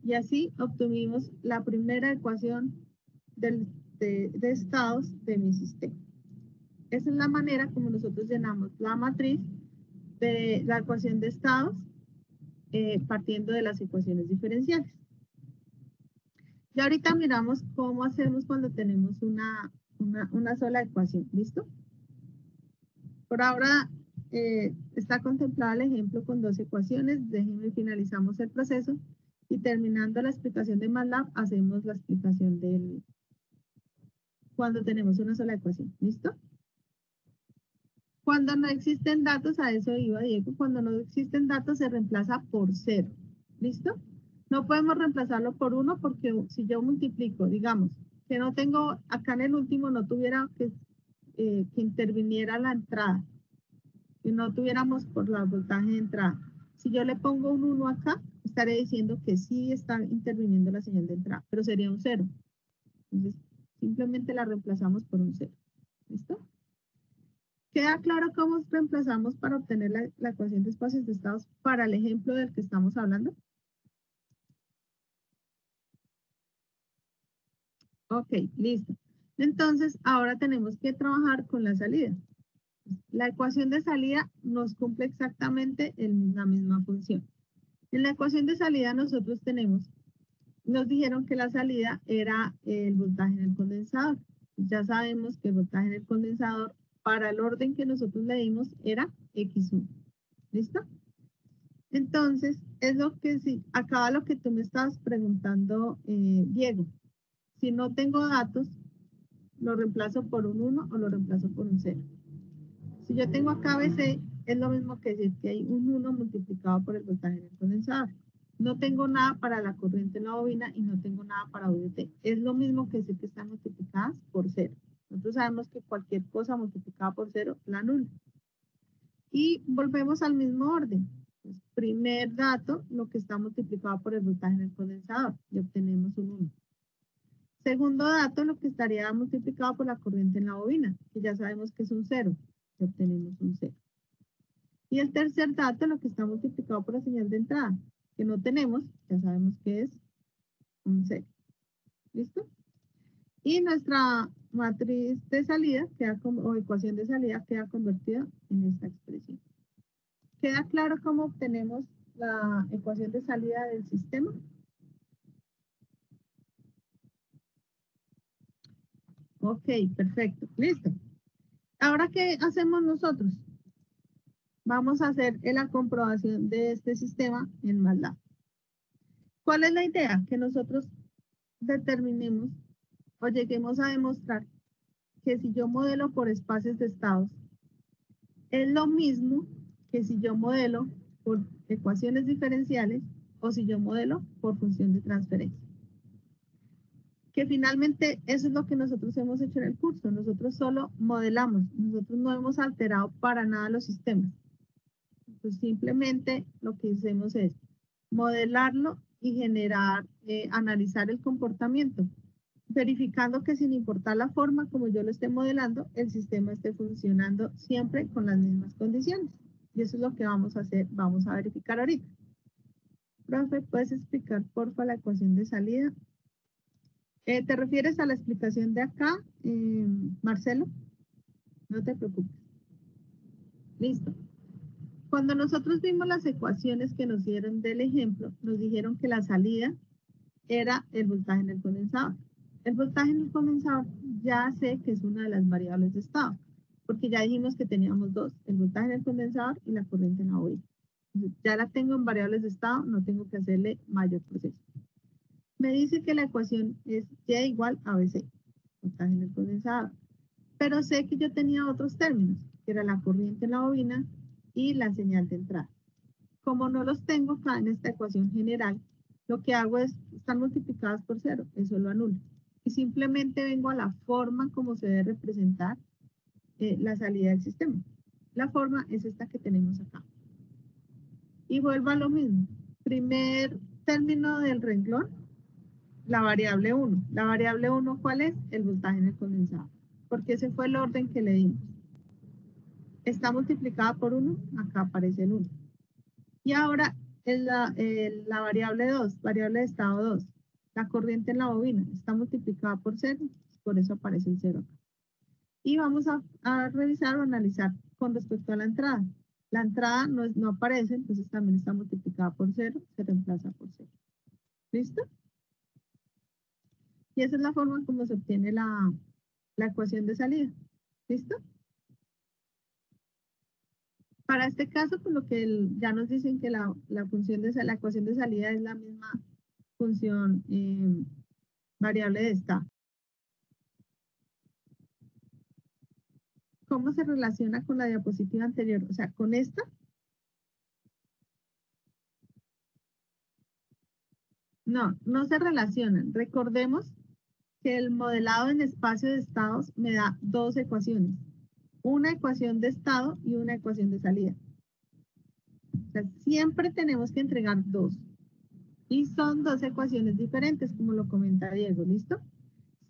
Y así obtuvimos la primera ecuación de estados de mi sistema. Esa es la manera como nosotros llenamos la matriz de la ecuación de estados partiendo de las ecuaciones diferenciales. Y ahorita miramos cómo hacemos cuando tenemos una sola ecuación. ¿Listo? Por ahora está contemplado el ejemplo con 2 ecuaciones. Déjenme finalizamos el proceso y terminando la explicación de MATLAB hacemos la explicación del cuando tenemos una sola ecuación. ¿Listo? Cuando no existen datos, a eso iba Diego, cuando no existen datos se reemplaza por 0. ¿Listo? No podemos reemplazarlo por 1 porque si yo multiplico, digamos, que no tengo, acá en el último no tuviera que interviniera la entrada, que no tuviéramos por la voltaje de entrada. Si yo le pongo un 1 acá, estaré diciendo que sí está interviniendo la señal de entrada, pero sería un 0. Entonces, simplemente la reemplazamos por un 0. ¿Listo? ¿Queda claro cómo reemplazamos para obtener la ecuación de espacios de estados para el ejemplo del que estamos hablando? Ok, listo. Entonces, ahora tenemos que trabajar con la salida. La ecuación de salida nos cumple exactamente la misma función. En la ecuación de salida nosotros nos dijeron que la salida era el voltaje en el condensador. Ya sabemos que el voltaje en el condensador para el orden que nosotros le dimos era X1. ¿Listo? Entonces, es lo que sí, acaba lo que tú me estabas preguntando, Diego. Si no tengo datos, lo reemplazo por un 1 o lo reemplazo por un 0. Si yo tengo acá BC, es lo mismo que decir que hay un 1 multiplicado por el voltaje en el condensador. No tengo nada para la corriente en la bobina y no tengo nada para VT. Es lo mismo que decir que están multiplicadas por 0. Nosotros sabemos que cualquier cosa multiplicada por 0 la anula. Y volvemos al mismo orden. Pues, primer dato, lo que está multiplicado por el voltaje en el condensador y obtenemos un 1. Segundo dato, lo que estaría multiplicado por la corriente en la bobina, que ya sabemos que es un 0, y obtenemos un 0. Y el tercer dato, lo que está multiplicado por la señal de entrada, que no tenemos, ya sabemos que es un 0. ¿Listo? Y nuestra matriz de salida, o ecuación de salida, queda convertida en esta expresión. ¿Queda claro cómo obtenemos la ecuación de salida del sistema? Ok, perfecto, listo. Ahora, ¿qué hacemos nosotros? Vamos a hacer la comprobación de este sistema en MATLAB. ¿Cuál es la idea? Que nosotros determinemos o lleguemos a demostrar que si yo modelo por espacios de estados, es lo mismo que si yo modelo por ecuaciones diferenciales o si yo modelo por función de transferencia. Que finalmente eso es lo que nosotros hemos hecho en el curso. Nosotros solo modelamos, nosotros no hemos alterado para nada los sistemas. Entonces simplemente lo que hacemos es modelarlo y generar, analizar el comportamiento, verificando que sin importar la forma como yo lo esté modelando, el sistema esté funcionando siempre con las mismas condiciones. Y eso es lo que vamos a hacer, vamos a verificar ahorita. Profe, ¿puedes explicar porfa la ecuación de salida? ¿Te refieres a la explicación de acá, Marcelo? No te preocupes. Listo. Cuando nosotros vimos las ecuaciones que nos dieron del ejemplo, nos dijeron que la salida era el voltaje en el condensador. El voltaje en el condensador ya sé que es una de las variables de estado, porque ya dijimos que teníamos dos, el voltaje en el condensador y la corriente en la bobina. Ya la tengo en variables de estado, no tengo que hacerle mayor proceso. Me dice que la ecuación es Y igual a BC, voltaje en el condensador. Pero sé que yo tenía otros términos, que era la corriente en la bobina y la señal de entrada. Como no los tengo acá en esta ecuación general, lo que hago es, están multiplicadas por cero, eso lo anulo. Y simplemente vengo a la forma como se debe representar la salida del sistema. La forma es esta que tenemos acá. Y vuelvo a lo mismo. Primer término del renglón, la variable 1. La variable 1, ¿cuál es? El voltaje en el condensador. Porque ese fue el orden que le dimos. Está multiplicada por 1, acá aparece el 1. Y ahora la variable 2, variable de estado 2, la corriente en la bobina, está multiplicada por 0, por eso aparece el 0 acá. Y vamos a revisar o analizar con respecto a la entrada. La entrada no aparece, entonces también está multiplicada por 0, se reemplaza por 0. ¿Listo? Y esa es la forma como se obtiene la ecuación de salida. ¿Listo? Para este caso, por lo que ya nos dicen que la ecuación de salida es la misma función variable de estado. ¿Cómo se relaciona con la diapositiva anterior? O sea, con esta. No se relacionan. Recordemos que el modelado en espacio de estados me da dos ecuaciones. Una ecuación de estado y una ecuación de salida. O sea, siempre tenemos que entregar dos. Y son dos ecuaciones diferentes, como lo comenta Diego, ¿listo?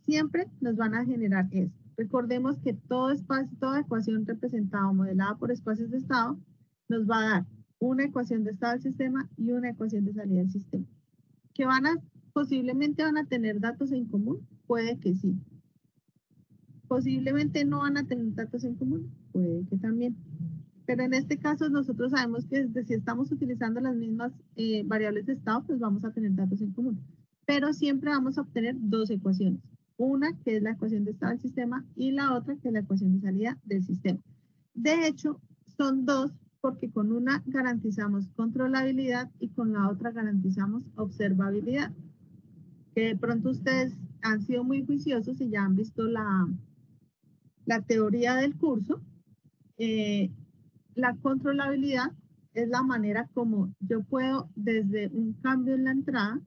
Siempre nos van a generar eso. Recordemos que todo espacio, toda ecuación representada o modelada por espacios de estado nos va a dar una ecuación de estado del sistema y una ecuación de salida del sistema. ¿Que posiblemente van a tener datos en común? Puede que sí. Posiblemente no van a tener datos en común, puede que también. Pero en este caso nosotros sabemos que si estamos utilizando las mismas variables de estado, pues vamos a tener datos en común. Pero siempre vamos a obtener dos ecuaciones. Una que es la ecuación de estado del sistema y la otra que es la ecuación de salida del sistema. De hecho, son dos porque con una garantizamos controlabilidad y con la otra garantizamos observabilidad. Que de pronto ustedes han sido muy juiciosos y ya han visto la teoría del curso. La controlabilidad es la manera como yo puedo, desde un cambio en la entrada,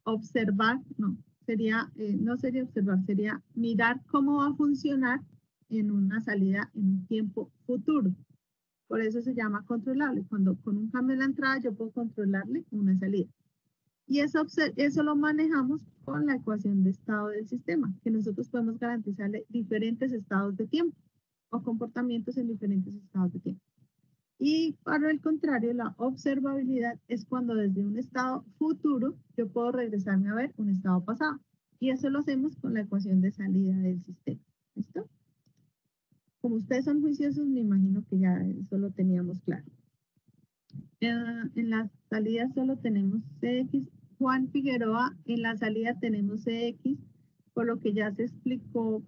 observar, no sería observar, sería mirar cómo va a funcionar en una salida en un tiempo futuro. Por eso se llama controlable. Cuando con un cambio en la entrada yo puedo controlarle una salida. Y eso lo manejamos con la ecuación de estado del sistema, que nosotros podemos garantizarle diferentes estados de tiempo o comportamientos en diferentes estados de tiempo. Y para el contrario, la observabilidad es cuando desde un estado futuro yo puedo regresarme a ver un estado pasado. Y eso lo hacemos con la ecuación de salida del sistema. ¿Listo? Como ustedes son juiciosos, me imagino que ya eso lo teníamos claro. En la salida solo tenemos CX. Juan Figueroa, en la salida tenemos CX, por lo que ya se explicó.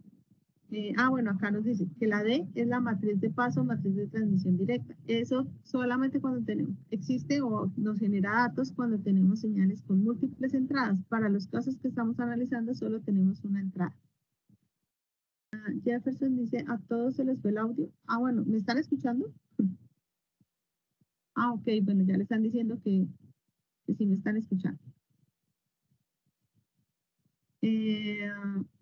Bueno, acá nos dice que la D es la matriz de paso, matriz de transmisión directa. Eso solamente cuando existe o nos genera datos cuando tenemos señales con múltiples entradas. Para los casos que estamos analizando, solo tenemos una entrada. Jefferson dice, a todos se les fue el audio. Bueno, ¿me están escuchando? Ok, bueno, ya le están diciendo que sí me están escuchando.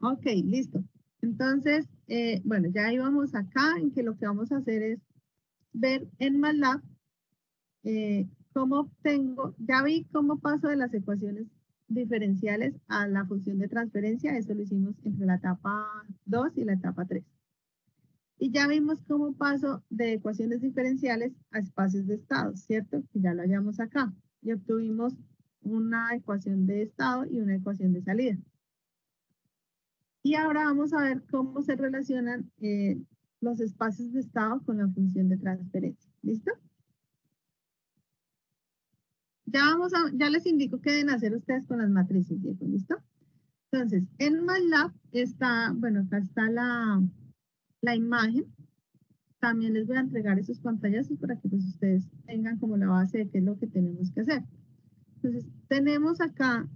Ok, listo. Entonces, bueno, ya íbamos acá en que lo que vamos a hacer es ver en MATLAB cómo obtengo, ya vi cómo paso de las ecuaciones diferenciales a la función de transferencia. Eso lo hicimos entre la etapa 2 y la etapa 3. Y ya vimos cómo paso de ecuaciones diferenciales a espacios de estado, ¿cierto? Que ya lo hallamos acá. Y obtuvimos una ecuación de estado y una ecuación de salida. Y ahora vamos a ver cómo se relacionan los espacios de estado con la función de transferencia. ¿Listo? Ya les indico qué deben hacer ustedes con las matrices, ¿cierto? ¿Listo? Entonces, en MATLAB está, bueno, acá está la imagen. También les voy a entregar esos pantallazos para que pues ustedes tengan como la base de qué es lo que tenemos que hacer. Entonces, tenemos acá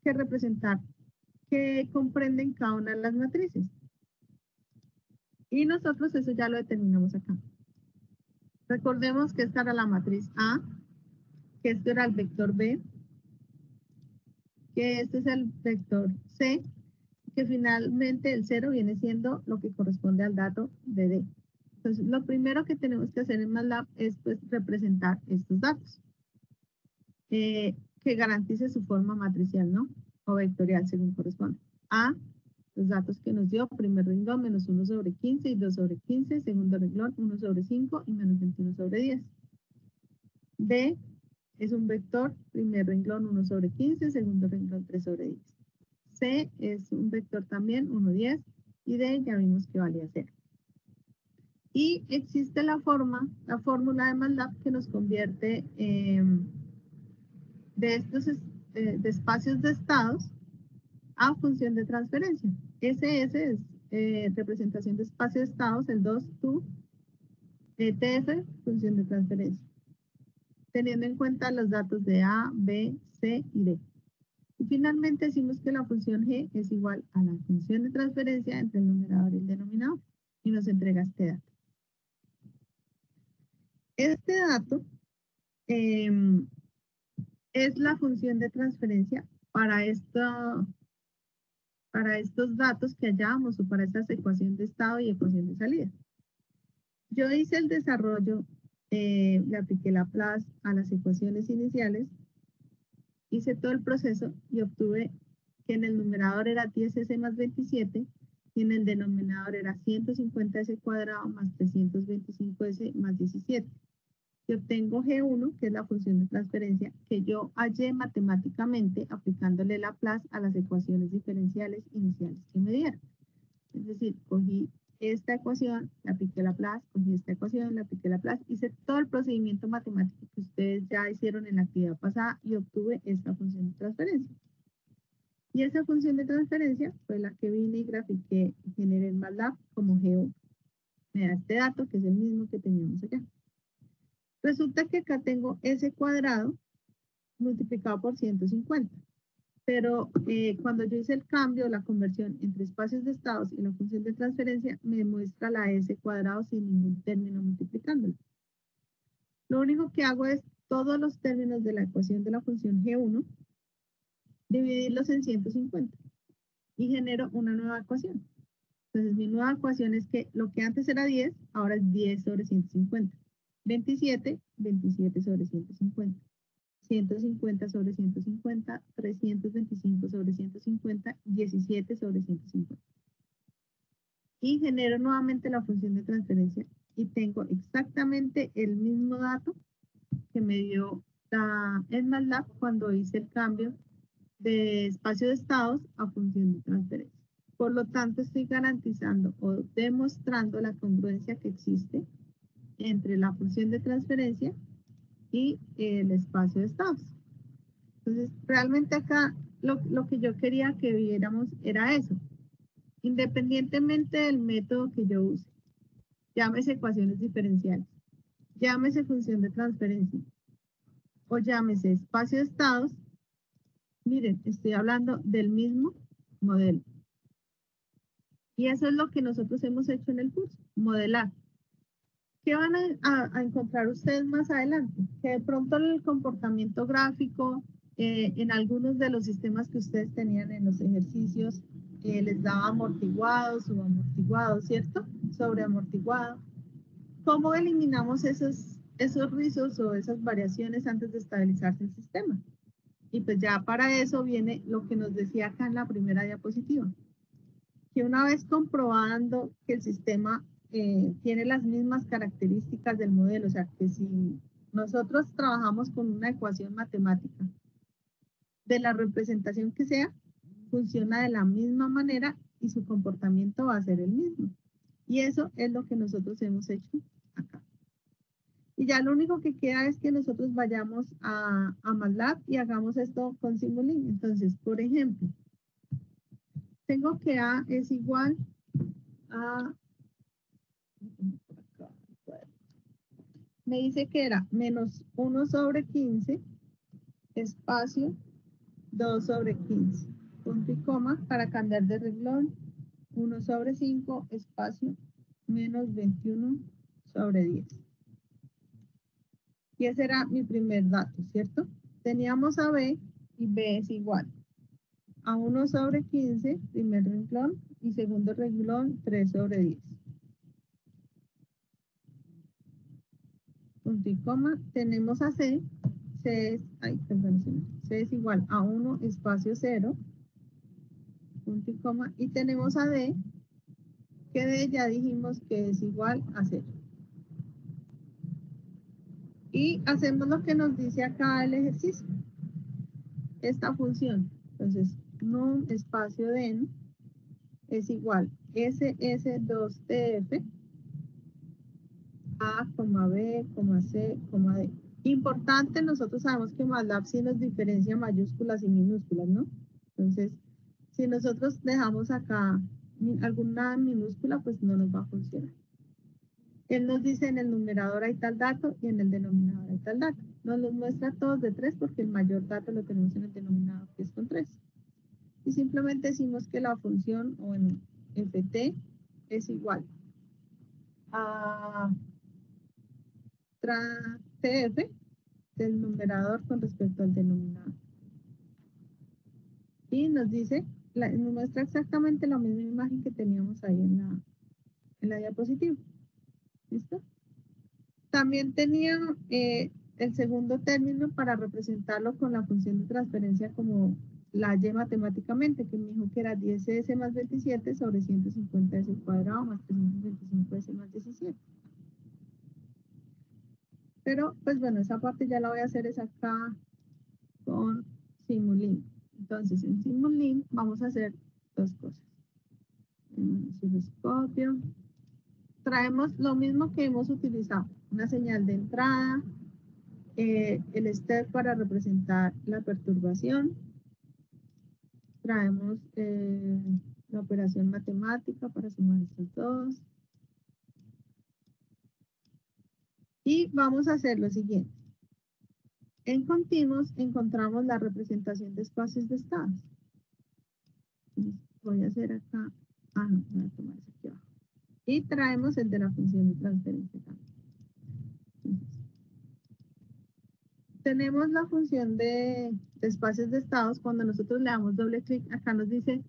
que representar qué comprenden cada una de las matrices. Y nosotros eso ya lo determinamos acá. Recordemos que esta era la matriz A, que esto era el vector B, que este es el vector C, que finalmente el 0 viene siendo lo que corresponde al dato de D. Entonces, lo primero que tenemos que hacer en MATLAB es pues representar estos datos, que garantice su forma matricial, ¿no? O vectorial, según corresponde. A, los datos que nos dio, primer renglón, menos 1 sobre 15 y 2 sobre 15, segundo renglón, 1 sobre 5 y menos 21 sobre 10. B, es un vector, primer renglón 1 sobre 15, segundo renglón 3 sobre 10. C es un vector también, 1, 10, y D ya vimos que valía 0. Y existe la fórmula de MATLAB que nos convierte de estos de espacios de estados a función de transferencia. SS es representación de espacio de estados, el 2, TU, TF, función de transferencia, teniendo en cuenta los datos de A, B, C y D. Y finalmente decimos que la función G es igual a la función de transferencia entre el numerador y el denominador, y nos entrega este dato. Este dato es la función de transferencia para estos datos que hallamos o para estas ecuaciones de estado y ecuación de salida. Yo hice el desarrollo, le apliqué Laplace a las ecuaciones iniciales, hice todo el proceso y obtuve que en el numerador era 10s más 27 y en el denominador era 150s cuadrado más 325s más 17. Y obtengo G1, que es la función de transferencia, que yo hallé matemáticamente aplicándole Laplace a las ecuaciones diferenciales iniciales que me dieron. Es decir, cogí esta ecuación, le apliqué Laplace, cogí esta ecuación, le apliqué Laplace, hice todo el procedimiento matemático que ustedes ya hicieron en la actividad pasada y obtuve esta función de transferencia. Y esa función de transferencia fue la que vine y grafiqué y generé en MATLAB como G1. Me da este dato que es el mismo que teníamos acá. Resulta que acá tengo S cuadrado multiplicado por 150. Pero cuando yo hice el cambio, la conversión entre espacios de estados y la función de transferencia, me muestra la S cuadrado sin ningún término multiplicándolo. Lo único que hago es todos los términos de la ecuación de la función G1, dividirlos en 150 y genero una nueva ecuación. Entonces mi nueva ecuación es que lo que antes era 10, ahora es 10 sobre 150. 27, 27 sobre 150. 150 sobre 150, 325 sobre 150, 17 sobre 150. Y genero nuevamente la función de transferencia y tengo exactamente el mismo dato que me dio en MATLAB cuando hice el cambio de espacio de estados a función de transferencia. Por lo tanto, estoy garantizando o demostrando la congruencia que existe entre la función de transferencia y el espacio de estados. Entonces, realmente acá lo que yo quería que viéramos era eso. Independientemente del método que yo use, llámese ecuaciones diferenciales, llámese función de transferencia o llámese espacio de estados, miren, estoy hablando del mismo modelo. Y eso es lo que nosotros hemos hecho en el curso, modelar. ¿Qué van a encontrar ustedes más adelante? Que de pronto el comportamiento gráfico en algunos de los sistemas que ustedes tenían en los ejercicios les daba amortiguado, subamortiguado, ¿cierto? Sobreamortiguado. ¿Cómo eliminamos esos rizos o esas variaciones antes de estabilizarse el sistema? Y pues ya para eso viene lo que nos decía acá en la primera diapositiva. Que una vez comprobando que el sistema tiene las mismas características del modelo, o sea, que si nosotros trabajamos con una ecuación matemática de la representación que sea, funciona de la misma manera y su comportamiento va a ser el mismo. Y eso es lo que nosotros hemos hecho acá. Y ya lo único que queda es que nosotros vayamos a MATLAB y hagamos esto con Simulink. Entonces, por ejemplo, tengo que A es igual a... Me dice que era menos 1/15 espacio 2/15. Punto y coma para cambiar de renglón. 1/5 espacio menos 21/10. Y ese era mi primer dato, ¿cierto? Teníamos a B y B es igual a 1/15, primer renglón, y segundo renglón, 3/10. Punto y coma. Tenemos a C. C es, C es igual a 1 espacio 0, punto y coma. Y tenemos a D, que D ya dijimos que es igual a 0. Y hacemos lo que nos dice acá el ejercicio. Esta función. Entonces, num espacio den es igual ss2tf a, b, c, d. Importante, nosotros sabemos que MATLAB sí nos diferencia mayúsculas y minúsculas, ¿no? Entonces, si nosotros dejamos acá alguna minúscula, pues no nos va a funcionar. Él nos dice en el numerador hay tal dato y en el denominador hay tal dato. Nos los muestra todos de 3 porque el mayor dato lo tenemos en el denominador, que es con 3. Y simplemente decimos que la función, o bueno, ft es igual a tf del numerador con respecto al denominador. Y nos dice, nos muestra exactamente la misma imagen que teníamos ahí en la diapositiva. ¿Listo? También tenía el segundo término para representarlo con la función de transferencia como la y matemáticamente, que me dijo que era 10s más 27 sobre 150s cuadrado más 325s más 17. Pero, pues bueno, esa parte ya la voy a hacer es acá con Simulink. Entonces, en Simulink vamos a hacer dos cosas. En el osciloscopio traemos lo mismo que hemos utilizado, una señal de entrada, el step para representar la perturbación, traemos la operación matemática para sumar estos dos, y vamos a hacer lo siguiente. En continuos encontramos la representación de espacios de estados. Voy a hacer acá, no, voy a tomar ese aquí abajo. Y traemos el de la función de transferencia también. Entonces, tenemos la función de espacios de estados. Cuando nosotros le damos doble clic, acá nos dice,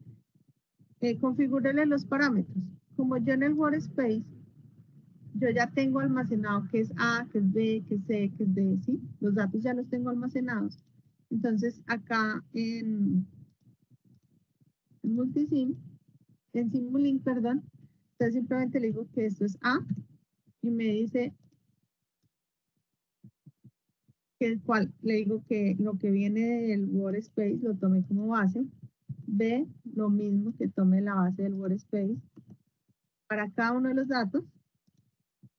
configúrele los parámetros. Como yo en el workspace, yo ya tengo almacenado qué es A, qué es B, qué es C, qué es D, ¿sí? Los datos ya los tengo almacenados. Entonces, acá en Multisim, en Simulink, perdón, entonces simplemente le digo que esto es A, y me dice que el cual le digo que lo que viene del workspace lo tome como base. B, lo mismo, que tome la base del workspace. Para cada uno de los datos,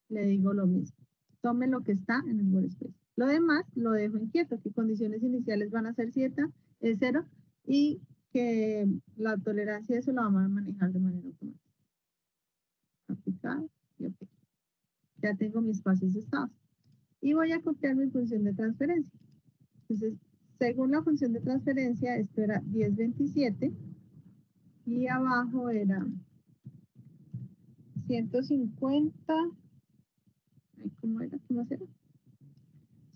le digo lo mismo. Tome lo que está en el workspace. Lo demás lo dejo inquieto, que condiciones iniciales van a ser 0, y que la tolerancia eso la vamos a manejar de manera automática. Aplicar y OK. Ya tengo mis espacios de estados. Y voy a copiar mi función de transferencia. Entonces, según la función de transferencia, esto era 1027 y abajo era 150, ¿cómo era? ¿Cómo era?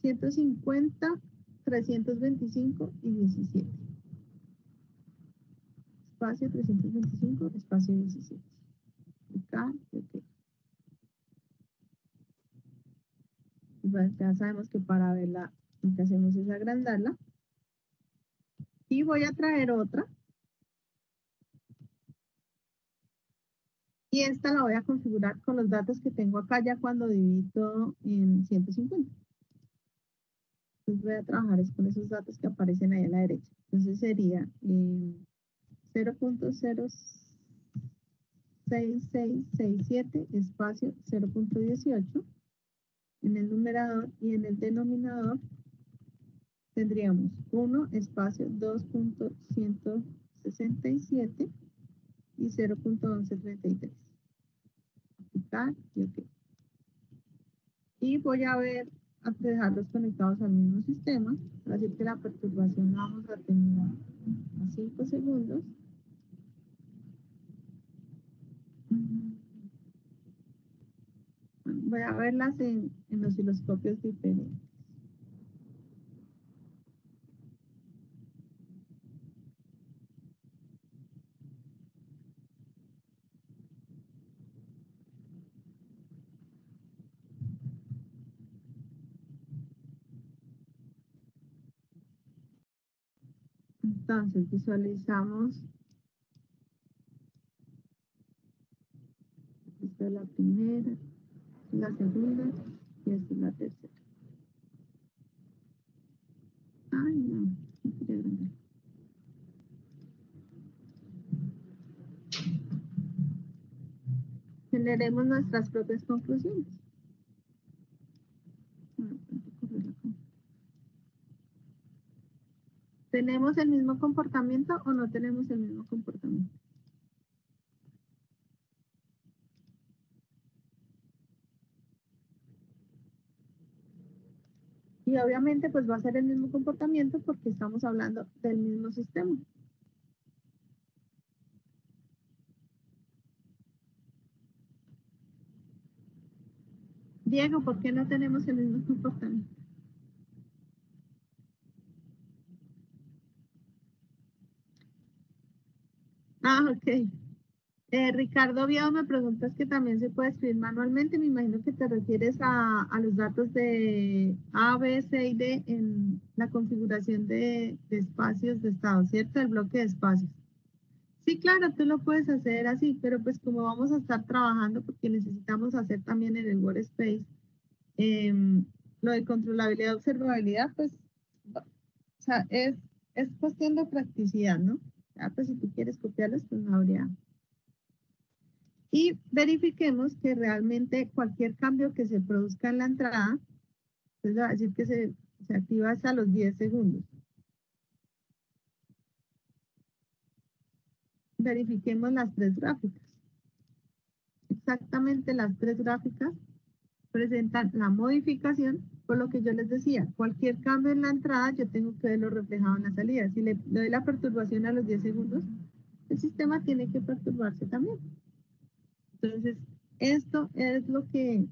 150, 325 y 17. Espacio 325, espacio 17. Acá, OK. Bueno, ya sabemos que para verla lo que hacemos es agrandarla. Y voy a traer otra. Y esta la voy a configurar con los datos que tengo acá ya cuando divido en 150. Entonces voy a trabajar con esos datos que aparecen ahí a la derecha. Entonces sería 0.0 6667 espacio 0.18 en el numerador, y en el denominador tendríamos 1 espacio 2.167 y 0.1133. Aplicar y OK. Y voy a ver, a dejarlos conectados al mismo sistema, así que la perturbación la vamos a tener a 5 segundos. Voy a verlas en los osciloscopios diferentes. Entonces visualizamos, esta es la primera, la segunda y esta es la tercera. Ay, no quería agrandar. Generemos nuestras propias conclusiones. ¿Tenemos el mismo comportamiento o no tenemos el mismo comportamiento? Y obviamente pues va a ser el mismo comportamiento porque estamos hablando del mismo sistema. Diego, ¿por qué no tenemos el mismo comportamiento? Ah, ok. Ricardo Viado me preguntas que también se puede escribir manualmente. Me imagino que te refieres a los datos de A, B, C y D en la configuración de espacios de estado, ¿cierto? El bloque de espacios. Sí, claro, tú lo puedes hacer así, pero pues como vamos a estar trabajando, porque necesitamos hacer también en el Workspace, lo de controlabilidad, observabilidad, pues, o sea, es cuestión de practicidad, ¿no? Ya, pues si tú quieres copiarlos, pues no habría. Y verifiquemos que realmente cualquier cambio que se produzca en la entrada, pues va a decir que se activa hasta los 10 segundos. Verifiquemos las tres gráficas. Exactamente las tres gráficas presentan la modificación, por lo que yo les decía, cualquier cambio en la entrada yo tengo que verlo reflejado en la salida. Si le doy la perturbación a los 10 segundos, el sistema tiene que perturbarse también. Entonces, esto es lo que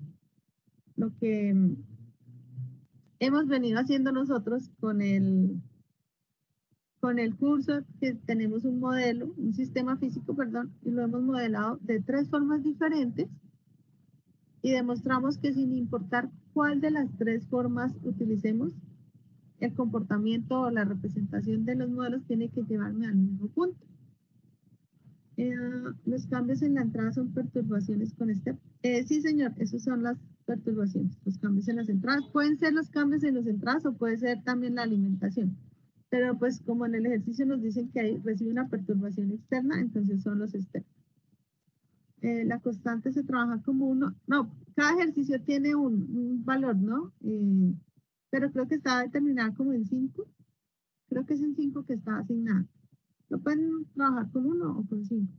hemos venido haciendo nosotros con el curso, que tenemos un modelo, un sistema físico, perdón, y lo hemos modelado de tres formas diferentes y demostramos que sin importar cuál de las tres formas utilicemos, el comportamiento o la representación de los modelos tiene que llevarme al mismo punto. Los cambios en la entrada son perturbaciones con step. Sí, señor, esos son las perturbaciones, los cambios en las entradas. Pueden ser los cambios en las entradas o puede ser también la alimentación. Pero pues como en el ejercicio nos dicen que recibe una perturbación externa, entonces son los externos. La constante se trabaja como uno, no, cada ejercicio tiene un valor, ¿no? Pero creo que está determinada como en 5. Creo que es en 5 que está asignada. Lo pueden trabajar con 1 o con 5.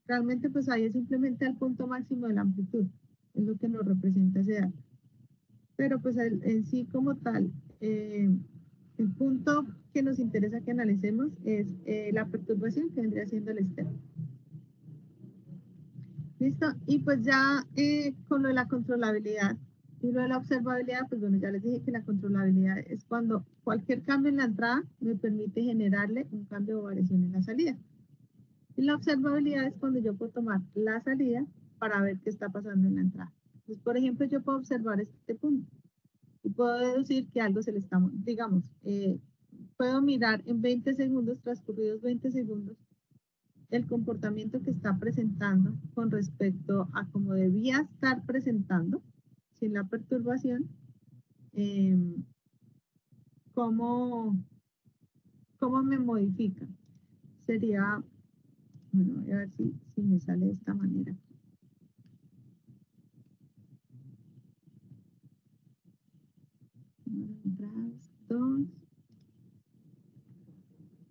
Realmente pues ahí es simplemente el punto máximo de la amplitud, es lo que nos representa ese dato. Pero pues en sí como tal, el punto que nos interesa que analicemos es la perturbación que vendría siendo el externo. ¿Listo? Y pues ya con lo de la controlabilidad y lo de la observabilidad, pues bueno, ya les dije que la controlabilidad es cuando cualquier cambio en la entrada me permite generarle un cambio o variación en la salida. Y la observabilidad es cuando yo puedo tomar la salida para ver qué está pasando en la entrada. Entonces, por ejemplo, yo puedo observar este punto y puedo deducir que algo se le está, digamos, puedo mirar en 20 segundos, transcurridos 20 segundos, el comportamiento que está presentando con respecto a cómo debía estar presentando sin la perturbación, cómo me modifica. Sería Bueno, voy a ver si me sale de esta manera. Entradas, 2.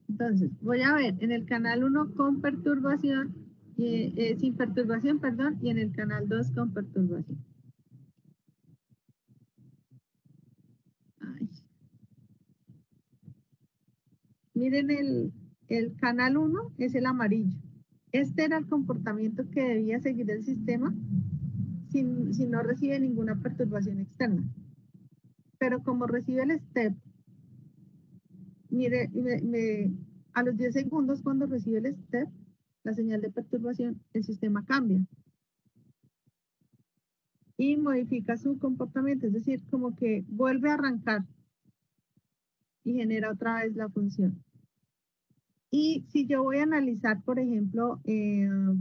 Entonces, voy a ver en el canal 1 con perturbación, sin perturbación, perdón, y en el canal 2 con perturbación. Ay. Miren, el canal 1 es el amarillo. Este era el comportamiento que debía seguir el sistema si no recibe ninguna perturbación externa. Pero como recibe el step, mire, a los 10 segundos cuando recibe el step, la señal de perturbación, el sistema cambia y modifica su comportamiento, es decir, como que vuelve a arrancar y genera otra vez la función. Y si yo voy a analizar, por ejemplo,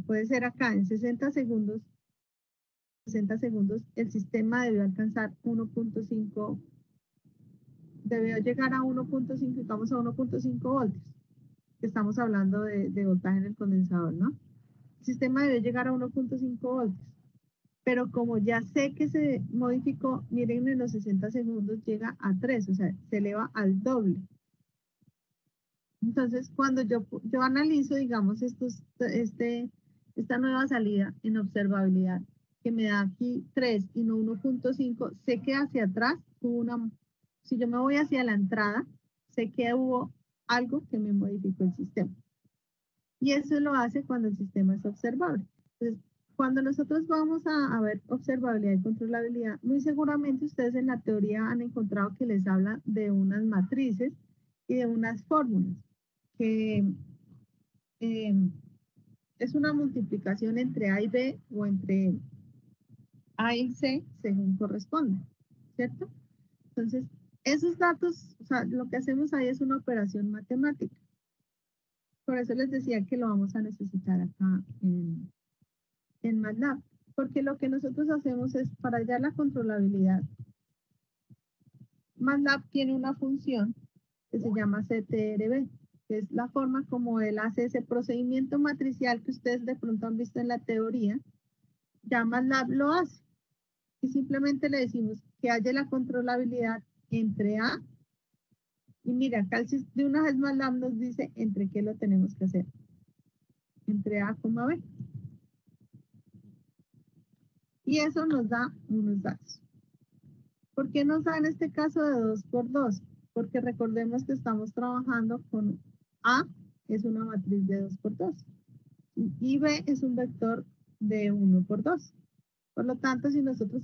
puede ser acá en 60 segundos, el sistema debió alcanzar 1.5, debió llegar a 1.5 y vamos a 1.5 voltios, que estamos hablando de voltaje en el condensador, ¿no? El sistema debió llegar a 1.5 voltios. Pero como ya sé que se modificó, miren, en los 60 segundos llega a 3, o sea, se eleva al doble. Entonces, cuando yo analizo, digamos, esta nueva salida en observabilidad, que me da aquí 3 y no 1.5, sé que hacia atrás hubo si yo me voy hacia la entrada, sé que hubo algo que me modificó el sistema. Y eso lo hace cuando el sistema es observable. Entonces, cuando nosotros vamos a ver observabilidad y controlabilidad, muy seguramente ustedes en la teoría han encontrado que les habla de unas matrices y de unas fórmulas, que es una multiplicación entre A y B o entre A y C según corresponde, ¿cierto? Entonces, esos datos, o sea, lo que hacemos ahí es una operación matemática. Por eso les decía que lo vamos a necesitar acá en MATLAB, porque lo que nosotros hacemos es, para hallar la controlabilidad, MATLAB tiene una función que se llama CTRB, que es la forma como él hace ese procedimiento matricial que ustedes de pronto han visto en la teoría, ya MATLAB lo hace. Y simplemente le decimos que haya la controlabilidad entre A, y mira, acá de una vez MATLAB nos dice entre qué lo tenemos que hacer, entre A, B. Y eso nos da unos datos. ¿Por qué nos da en este caso de 2 por 2? Porque recordemos que estamos trabajando con A, es una matriz de 2 por 2, y B es un vector de 1 por 2. Por lo tanto, si nosotros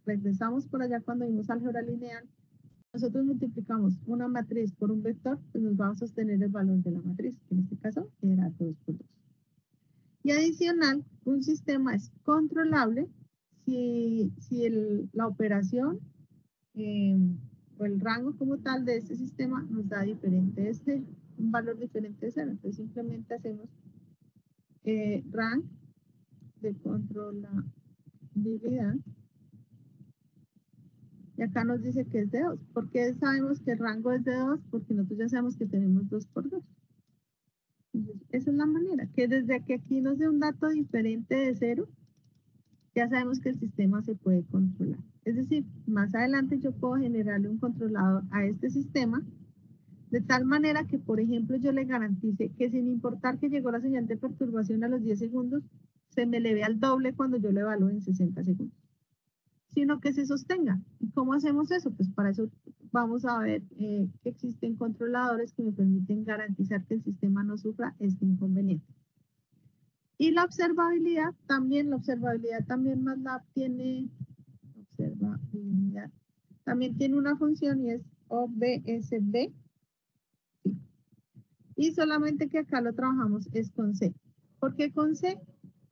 regresamos por allá cuando vimos álgebra lineal, nosotros multiplicamos una matriz por un vector, pues nos vamos a obtener el valor de la matriz, que en este caso era 2 por 2. Y adicional, un sistema es controlable si la operación o el rango como tal de este sistema nos da un valor diferente de 0. Entonces simplemente hacemos rank de controlabilidad. Y acá nos dice que es de 2. ¿Por qué sabemos que el rango es de 2? Porque nosotros ya sabemos que tenemos 2 por 2. Entonces, esa es la manera, que desde que aquí nos dé un dato diferente de 0, ya sabemos que el sistema se puede controlar. Es decir, más adelante yo puedo generarle un controlador a este sistema, de tal manera que, por ejemplo, yo le garantice que sin importar que llegó la señal de perturbación a los 10 segundos, se me le vea al doble cuando yo le evalúe en 60 segundos, sino que se sostenga. ¿Y cómo hacemos eso? Pues para eso vamos a ver que existen controladores que me permiten garantizar que el sistema no sufra este inconveniente. Y la observabilidad también MATLAB tiene también tiene una función y es OBSB. Sí. Y solamente que acá lo trabajamos es con C. ¿Por qué con C?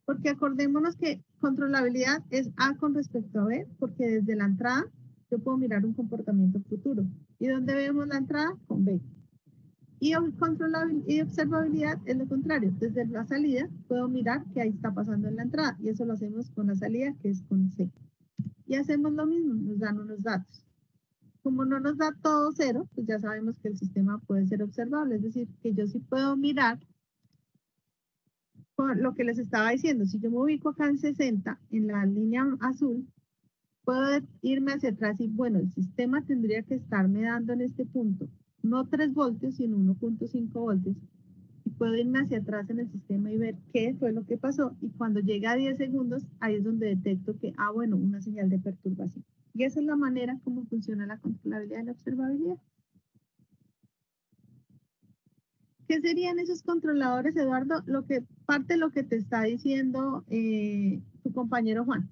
Porque acordémonos que controlabilidad es A con respecto a B, porque desde la entrada yo puedo mirar un comportamiento futuro. ¿Y dónde vemos la entrada? Con B. Y observabilidad es lo contrario. Desde la salida puedo mirar qué ahí está pasando en la entrada. Y eso lo hacemos con la salida, que es con C. Y hacemos lo mismo, nos dan unos datos. Como no nos da todo 0, pues ya sabemos que el sistema puede ser observable. Es decir, que yo sí puedo mirar con lo que les estaba diciendo, si yo me ubico acá en 60, en la línea azul, puedo irme hacia atrás y bueno, el sistema tendría que estarme dando en este punto, no 3 voltios, sino 1.5 voltios. Y puedo irme hacia atrás en el sistema y ver qué fue lo que pasó. Y cuando llega a 10 segundos, ahí es donde detecto que, bueno, una señal de perturbación. Y esa es la manera como funciona la controlabilidad y la observabilidad. ¿Qué serían esos controladores, Eduardo? Parte de lo que te está diciendo tu compañero Juan.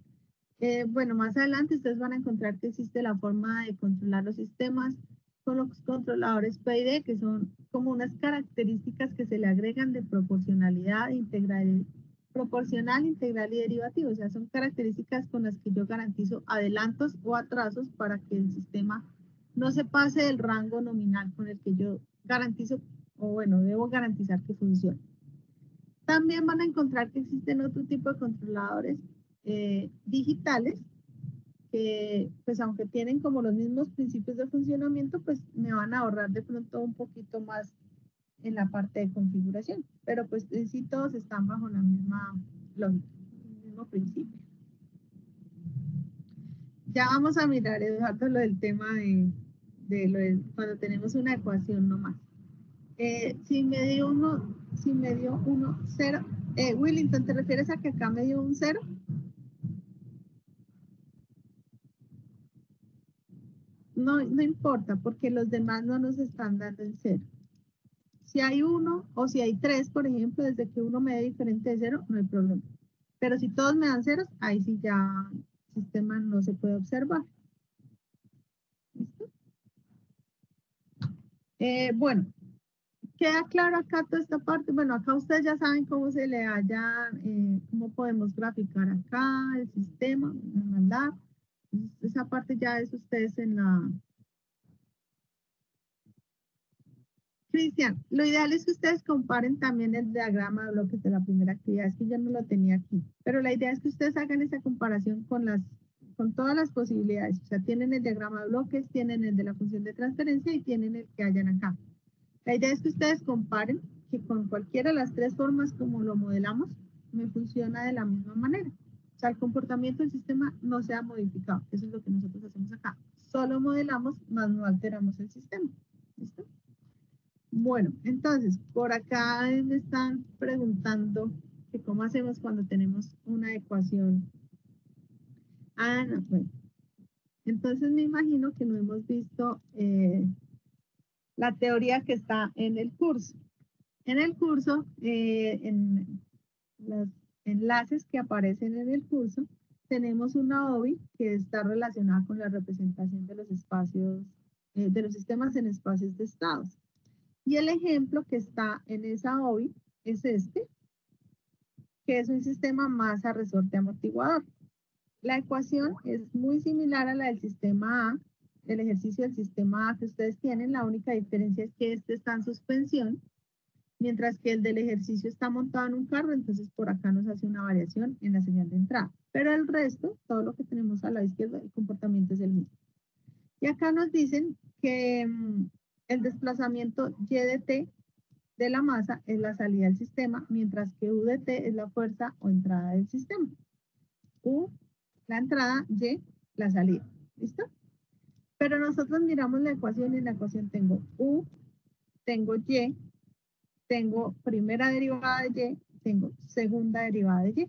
Bueno, más adelante ustedes van a encontrar que existe la forma de controlar los sistemas con los controladores PID, que son como unas características que se le agregan de proporcionalidad, proporcional, integral y derivativo. O sea, son características con las que yo garantizo adelantos o atrasos para que el sistema no se pase del rango nominal con el que yo garantizo, o bueno, debo garantizar que funcione. También van a encontrar que existen otro tipo de controladores digitales que, pues aunque tienen como los mismos principios de funcionamiento, pues me van a ahorrar de pronto un poquito más en la parte de configuración. Pero pues en sí todos están bajo la misma lógica, el mismo principio. Ya vamos a mirar, Eduardo, lo del tema de lo de cuando tenemos una ecuación nomás. Si me dio uno, 0. Willington, ¿te refieres a que acá me dio un 0? No, no importa, porque los demás no nos están dando el 0. Si hay 1 o si hay 3, por ejemplo, desde que uno me dé diferente de 0, no hay problema. Pero si todos me dan ceros, ahí sí ya el sistema no se puede observar. ¿Listo? Bueno, queda claro acá toda esta parte. Bueno, acá ustedes ya saben cómo se le haya, cómo podemos graficar acá el sistema, mandar. Esa parte ya es ustedes en la... Cristian, lo ideal es que ustedes comparen también el diagrama de bloques de la primera actividad. Es que yo no lo tenía aquí, pero la idea es que ustedes hagan esa comparación con todas las posibilidades. O sea, tienen el diagrama de bloques, tienen el de la función de transferencia y tienen el que hayan acá. La idea es que ustedes comparen que con cualquiera de las tres formas como lo modelamos, me funciona de la misma manera. O sea, el comportamiento del sistema no se ha modificado. Eso es lo que nosotros hacemos acá. Solo modelamos, más no alteramos el sistema. ¿Listo? Bueno, entonces, por acá me están preguntando que cómo hacemos cuando tenemos una ecuación. No, bueno. Entonces me imagino que no hemos visto la teoría que está en el curso. En el curso, en los enlaces que aparecen en el curso, tenemos una OBI que está relacionada con la representación de los espacios, de los sistemas en espacios de estados. Y el ejemplo que está en esa OBI es este, que es un sistema masa resorte amortiguador. La ecuación es muy similar a la del sistema A, el ejercicio del sistema A que ustedes tienen. La única diferencia es que este está en suspensión, mientras que el del ejercicio está montado en un carro, entonces por acá nos hace una variación en la señal de entrada. Pero el resto, todo lo que tenemos a la izquierda, el comportamiento es el mismo. Y acá nos dicen que el desplazamiento y de t de la masa es la salida del sistema, mientras que u de t es la fuerza o entrada del sistema. U, la entrada, y, la salida. ¿Listo? Pero nosotros miramos la ecuación y en la ecuación tengo u, tengo y, tengo primera derivada de y, tengo segunda derivada de y.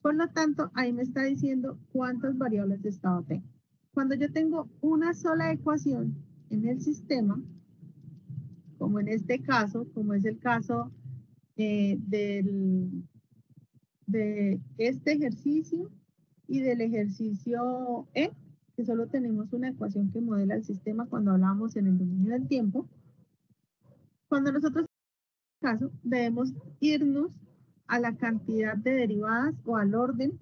Por lo tanto, ahí me está diciendo cuántas variables de estado tengo. Cuando yo tengo una sola ecuación en el sistema, como en este caso, como es el caso de este ejercicio y del ejercicio E, que solo tenemos una ecuación que modela el sistema cuando hablamos en el dominio del tiempo. Cuando nosotros en este caso debemos irnos a la cantidad de derivadas o al orden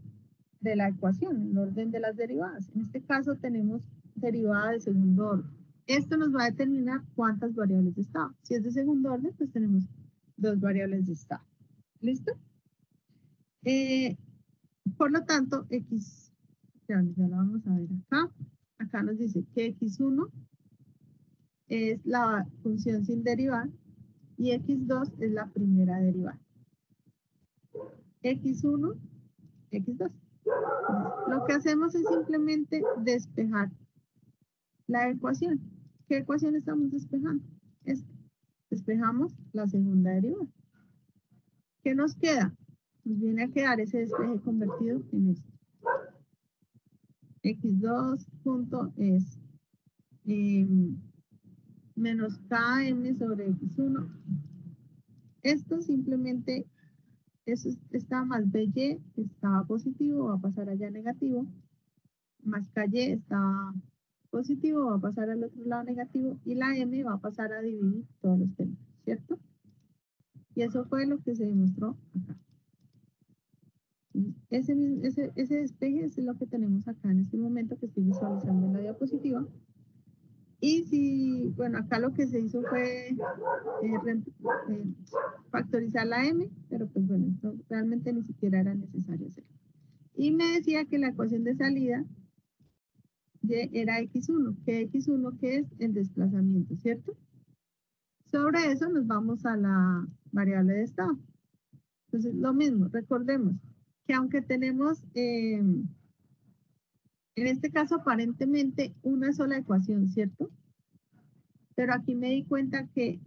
de la ecuación, el orden de las derivadas. En este caso tenemos derivada de segundo orden. Esto nos va a determinar cuántas variables de estado. Si es de segundo orden, pues tenemos 2 variables de estado. ¿Listo? Por lo tanto, X, ya lo vamos a ver acá. Acá nos dice que X1 es la función sin derivar y X2 es la primera derivada. X1, X2. Lo que hacemos es simplemente despejar la ecuación. ¿Qué ecuación estamos despejando? Esta. Despejamos la segunda derivada. ¿Qué nos queda? Nos viene a quedar ese despeje convertido en esto. X2 punto es menos KM sobre X1. Esto simplemente, eso está más BY, estaba positivo, va a pasar allá negativo, más KY está positivo, va a pasar al otro lado negativo, y la M va a pasar a dividir todos los términos, ¿cierto? Y eso fue lo que se demostró acá. Ese despeje es lo que tenemos acá en este momento que estoy visualizando en la diapositiva. Y si, bueno, acá lo que se hizo fue factorizar la M, pero pues bueno, esto realmente ni siquiera era necesario hacerlo. Y me decía que la ecuación de salida era X1, que X1 que es el desplazamiento, ¿cierto? Sobre eso nos vamos a la variable de estado. Entonces, lo mismo, recordemos que aunque tenemos, en este caso aparentemente, una sola ecuación, ¿cierto? Pero aquí me di cuenta que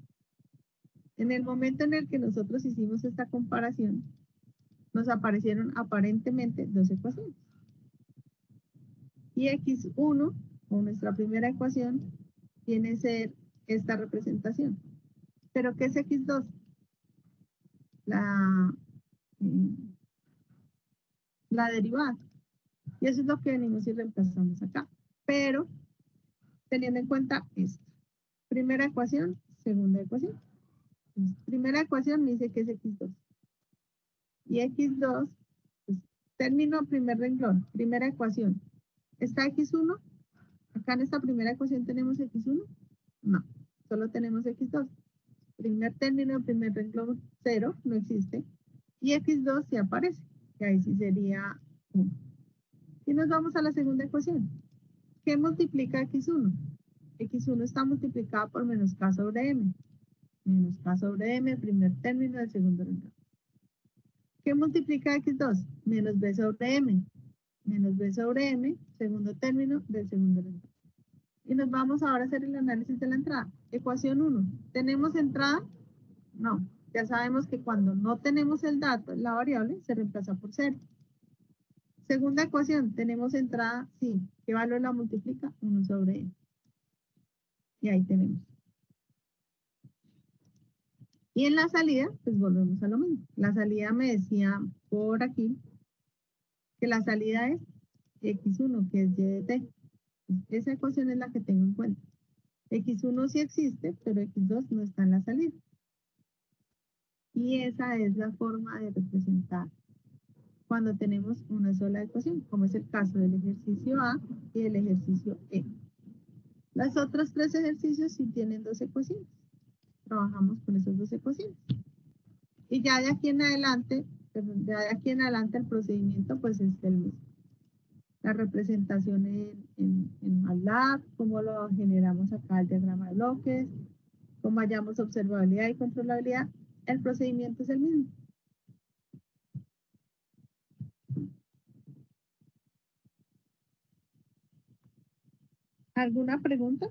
en el momento en el que nosotros hicimos esta comparación, nos aparecieron aparentemente dos ecuaciones. Y X1, o nuestra primera ecuación, viene a ser esta representación. ¿Pero qué es X2? La derivada. Y eso es lo que venimos y reemplazamos acá. Pero, teniendo en cuenta esto. Primera ecuación, segunda ecuación. Entonces, primera ecuación me dice que es X2. Y X2, pues, término primer renglón, primera ecuación. ¿Está X1? Acá en esta primera ecuación tenemos X1. No, solo tenemos X2. Primer término, primer renglón, 0, no existe. Y X2 sí aparece, que ahí sí sería 1. Y nos vamos a la segunda ecuación. ¿Qué multiplica X1? X1 está multiplicado por menos K sobre M. Menos K sobre M, primer término del segundo renglón. ¿Qué multiplica X2? Menos B sobre M. Menos B sobre M, segundo término del segundo renglón. Y nos vamos ahora a hacer el análisis de la entrada. Ecuación 1. ¿Tenemos entrada? No. Ya sabemos que cuando no tenemos el dato, la variable se reemplaza por 0. Segunda ecuación. ¿Tenemos entrada? Sí. ¿Qué valor la multiplica? 1 sobre n. Y ahí tenemos. Y en la salida, pues volvemos a lo mismo. La salida me decía por aquí que la salida es X1, que es Y de T. Esa ecuación es la que tengo en cuenta. X1 sí existe, pero X2 no está en la salida. Y esa es la forma de representar cuando tenemos una sola ecuación, como es el caso del ejercicio A y del ejercicio E. Los otros tres ejercicios sí tienen dos ecuaciones. Trabajamos con esas dos ecuaciones. Y ya de aquí en adelante, el procedimiento pues es el mismo. La representación en MATLAB, cómo lo generamos acá el diagrama de bloques, cómo hallamos observabilidad y controlabilidad, el procedimiento es el mismo. ¿Alguna pregunta?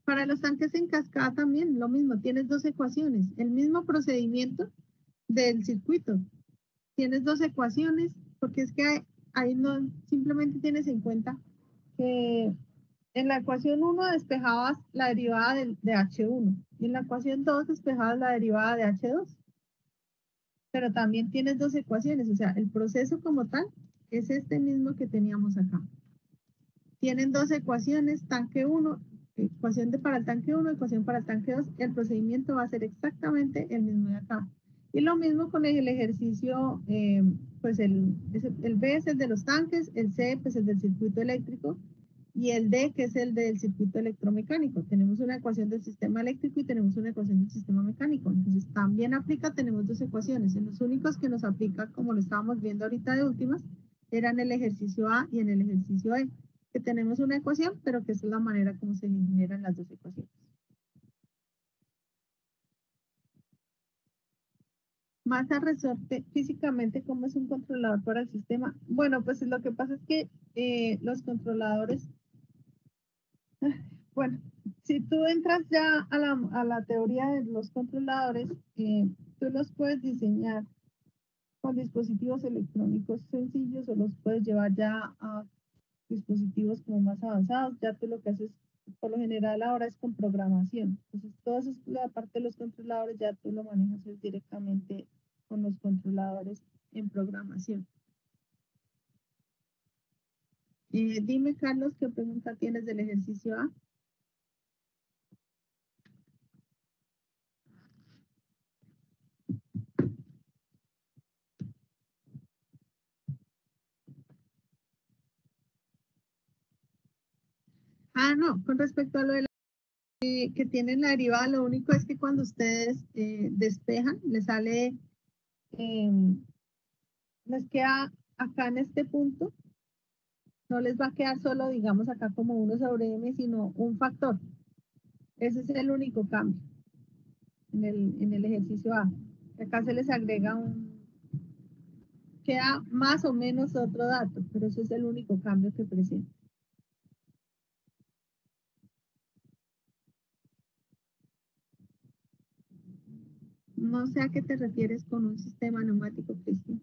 Para los tanques en cascada también, lo mismo, tienes dos ecuaciones, el mismo procedimiento del circuito. Tienes dos ecuaciones, porque es que ahí no, simplemente tienes en cuenta que en la ecuación 1 despejabas la derivada de H1 y en la ecuación 2 despejabas la derivada de H2. Pero también tienes dos ecuaciones, o sea, el proceso como tal es este mismo que teníamos acá. Tienen dos ecuaciones, tanque 1, ecuación para el tanque 1, ecuación para el tanque 2, el procedimiento va a ser exactamente el mismo de acá. Y lo mismo con el ejercicio, pues el B es el de los tanques, el C pues el del circuito eléctrico y el D que es el del circuito electromecánico. Tenemos una ecuación del sistema eléctrico y tenemos una ecuación del sistema mecánico. Entonces también aplica, tenemos dos ecuaciones. En los únicos que nos aplica, como lo estábamos viendo ahorita de últimas, eran el ejercicio A y en el ejercicio E. que tenemos una ecuación, pero que esa es la manera como se generan las dos ecuaciones. Masa resorte físicamente, ¿cómo es un controlador para el sistema? Bueno, pues lo que pasa es que los controladores, bueno, si tú entras ya a la teoría de los controladores, tú los puedes diseñar con dispositivos electrónicos sencillos o los puedes llevar ya a dispositivos como más avanzados. Ya tú lo que haces por lo general ahora es con programación. Entonces, toda la parte de los controladores ya tú lo manejas directamente con los controladores en programación. Dime, Carlos, ¿qué pregunta tienes del ejercicio A? Ah, no, con respecto a lo de que tienen la derivada, lo único es que cuando ustedes despejan, les sale, les queda acá en este punto, no les va a quedar solo, digamos, acá como 1 sobre m, sino un factor. Ese es el único cambio en el ejercicio A. Acá se les agrega queda más o menos otro dato, pero ese es el único cambio que presenta. No sé a qué te refieres con un sistema neumático, Cristian.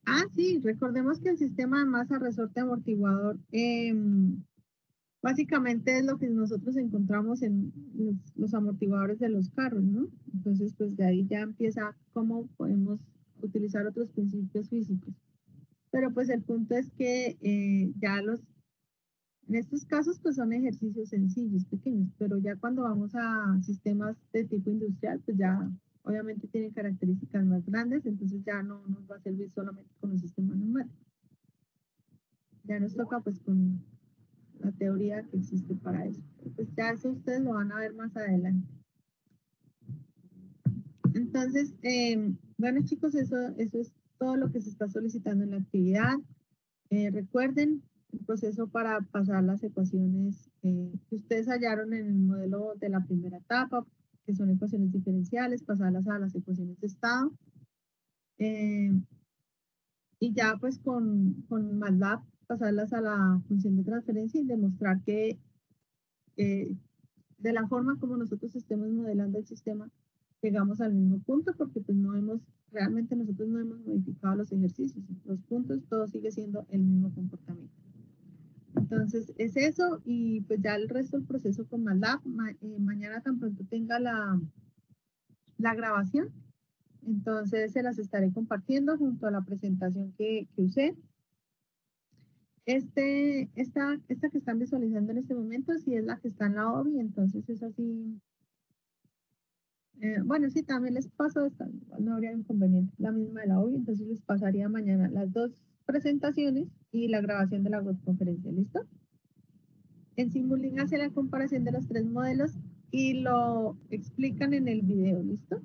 Ah, sí, recordemos que el sistema de masa resorte amortiguador básicamente es lo que nosotros encontramos en los amortiguadores de los carros, ¿no? Entonces, pues de ahí ya empieza cómo podemos utilizar otros principios físicos. Pero pues el punto es que en estos casos pues son ejercicios sencillos, pequeños, pero ya cuando vamos a sistemas de tipo industrial, pues ya obviamente tienen características más grandes, entonces ya no nos va a servir solamente con un sistema neumático. Ya nos toca pues con la teoría que existe para eso. Pues ya eso ustedes lo van a ver más adelante. Entonces, bueno chicos, eso es todo lo que se está solicitando en la actividad. Recuerden el proceso para pasar las ecuaciones que ustedes hallaron en el modelo de la primera etapa, que son ecuaciones diferenciales, pasarlas a las ecuaciones de estado. Y ya pues con MATLAB pasarlas a la función de transferencia y demostrar que de la forma como nosotros estemos modelando el sistema, llegamos al mismo punto porque pues realmente nosotros no hemos modificado los ejercicios, los puntos, todo sigue siendo el mismo comportamiento. Entonces es eso y pues ya el resto del proceso con MATLAB, mañana tan pronto tenga la grabación, entonces se las estaré compartiendo junto a la presentación que usé. Esta que están visualizando en este momento sí es la que está en la OBI, entonces es así. Bueno, sí, también les paso esta, no habría inconveniente, la misma de la OBI, entonces les pasaría mañana las dos presentaciones y la grabación de la webconferencia, ¿listo? En Simulink hace la comparación de los tres modelos y lo explican en el video, ¿listo?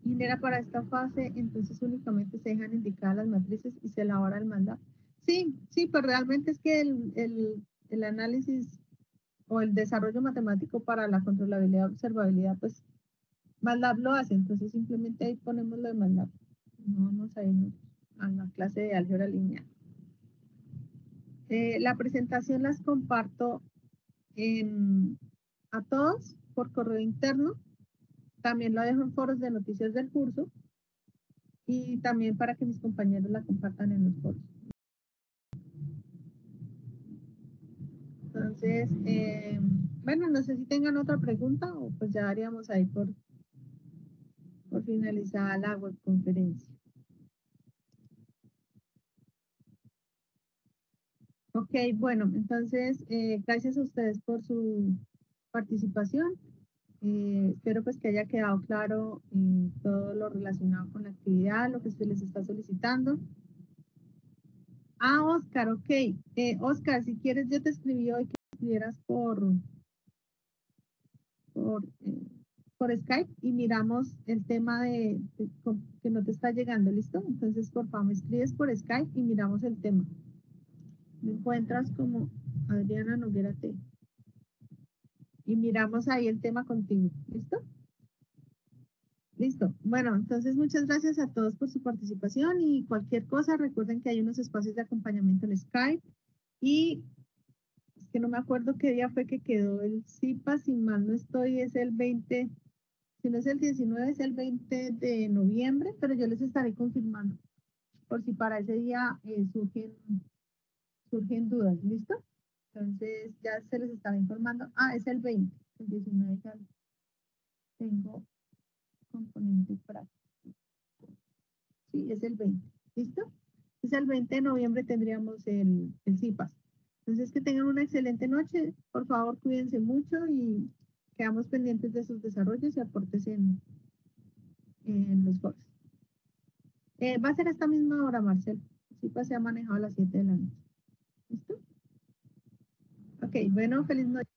Y era para esta fase, entonces únicamente se dejan indicadas las matrices y se elabora el mandato. Sí, sí, pues realmente es que el análisis o el desarrollo matemático para la controlabilidad y observabilidad, pues MATLAB lo hace, entonces simplemente ahí ponemos lo de MATLAB. No vamos a irnos a la clase de álgebra lineal. La presentación las comparto a todos por correo interno. También lo dejo en foros de noticias del curso y también para que mis compañeros la compartan en los foros. Entonces, bueno, no sé si tengan otra pregunta o pues ya haríamos ahí por finalizada la webconferencia. Ok, bueno, entonces, gracias a ustedes por su participación. Espero pues que haya quedado claro todo lo relacionado con la actividad, lo que se les está solicitando. Ah, Oscar, ok. Oscar, si quieres, yo te escribí hoy que escribieras por por Skype y miramos el tema que no te está llegando, ¿listo? Entonces, por favor, me escribes por Skype y miramos el tema. Me encuentras como Adriana Noguera T. Y miramos ahí el tema contigo, ¿listo? Listo. Bueno, entonces muchas gracias a todos por su participación y cualquier cosa, recuerden que hay unos espacios de acompañamiento en Skype y es que no me acuerdo qué día fue que quedó el CIPA, si mal no estoy, es el 20, si no es el 19, es el 20 de noviembre, pero yo les estaré confirmando por si para ese día surgen dudas, ¿listo? Entonces ya se les estará informando. Ah, es el 20, el 19 ya tengo componente práctico. Sí, es el 20. ¿Listo? Es el 20 de noviembre tendríamos el CIPAS. Entonces, que tengan una excelente noche. Por favor, cuídense mucho y quedamos pendientes de sus desarrollos y aportes en los foros. Va a ser a esta misma hora, Marcel. El CIPAS se ha manejado a las 7 de la noche. ¿Listo? Ok, bueno, feliz noche.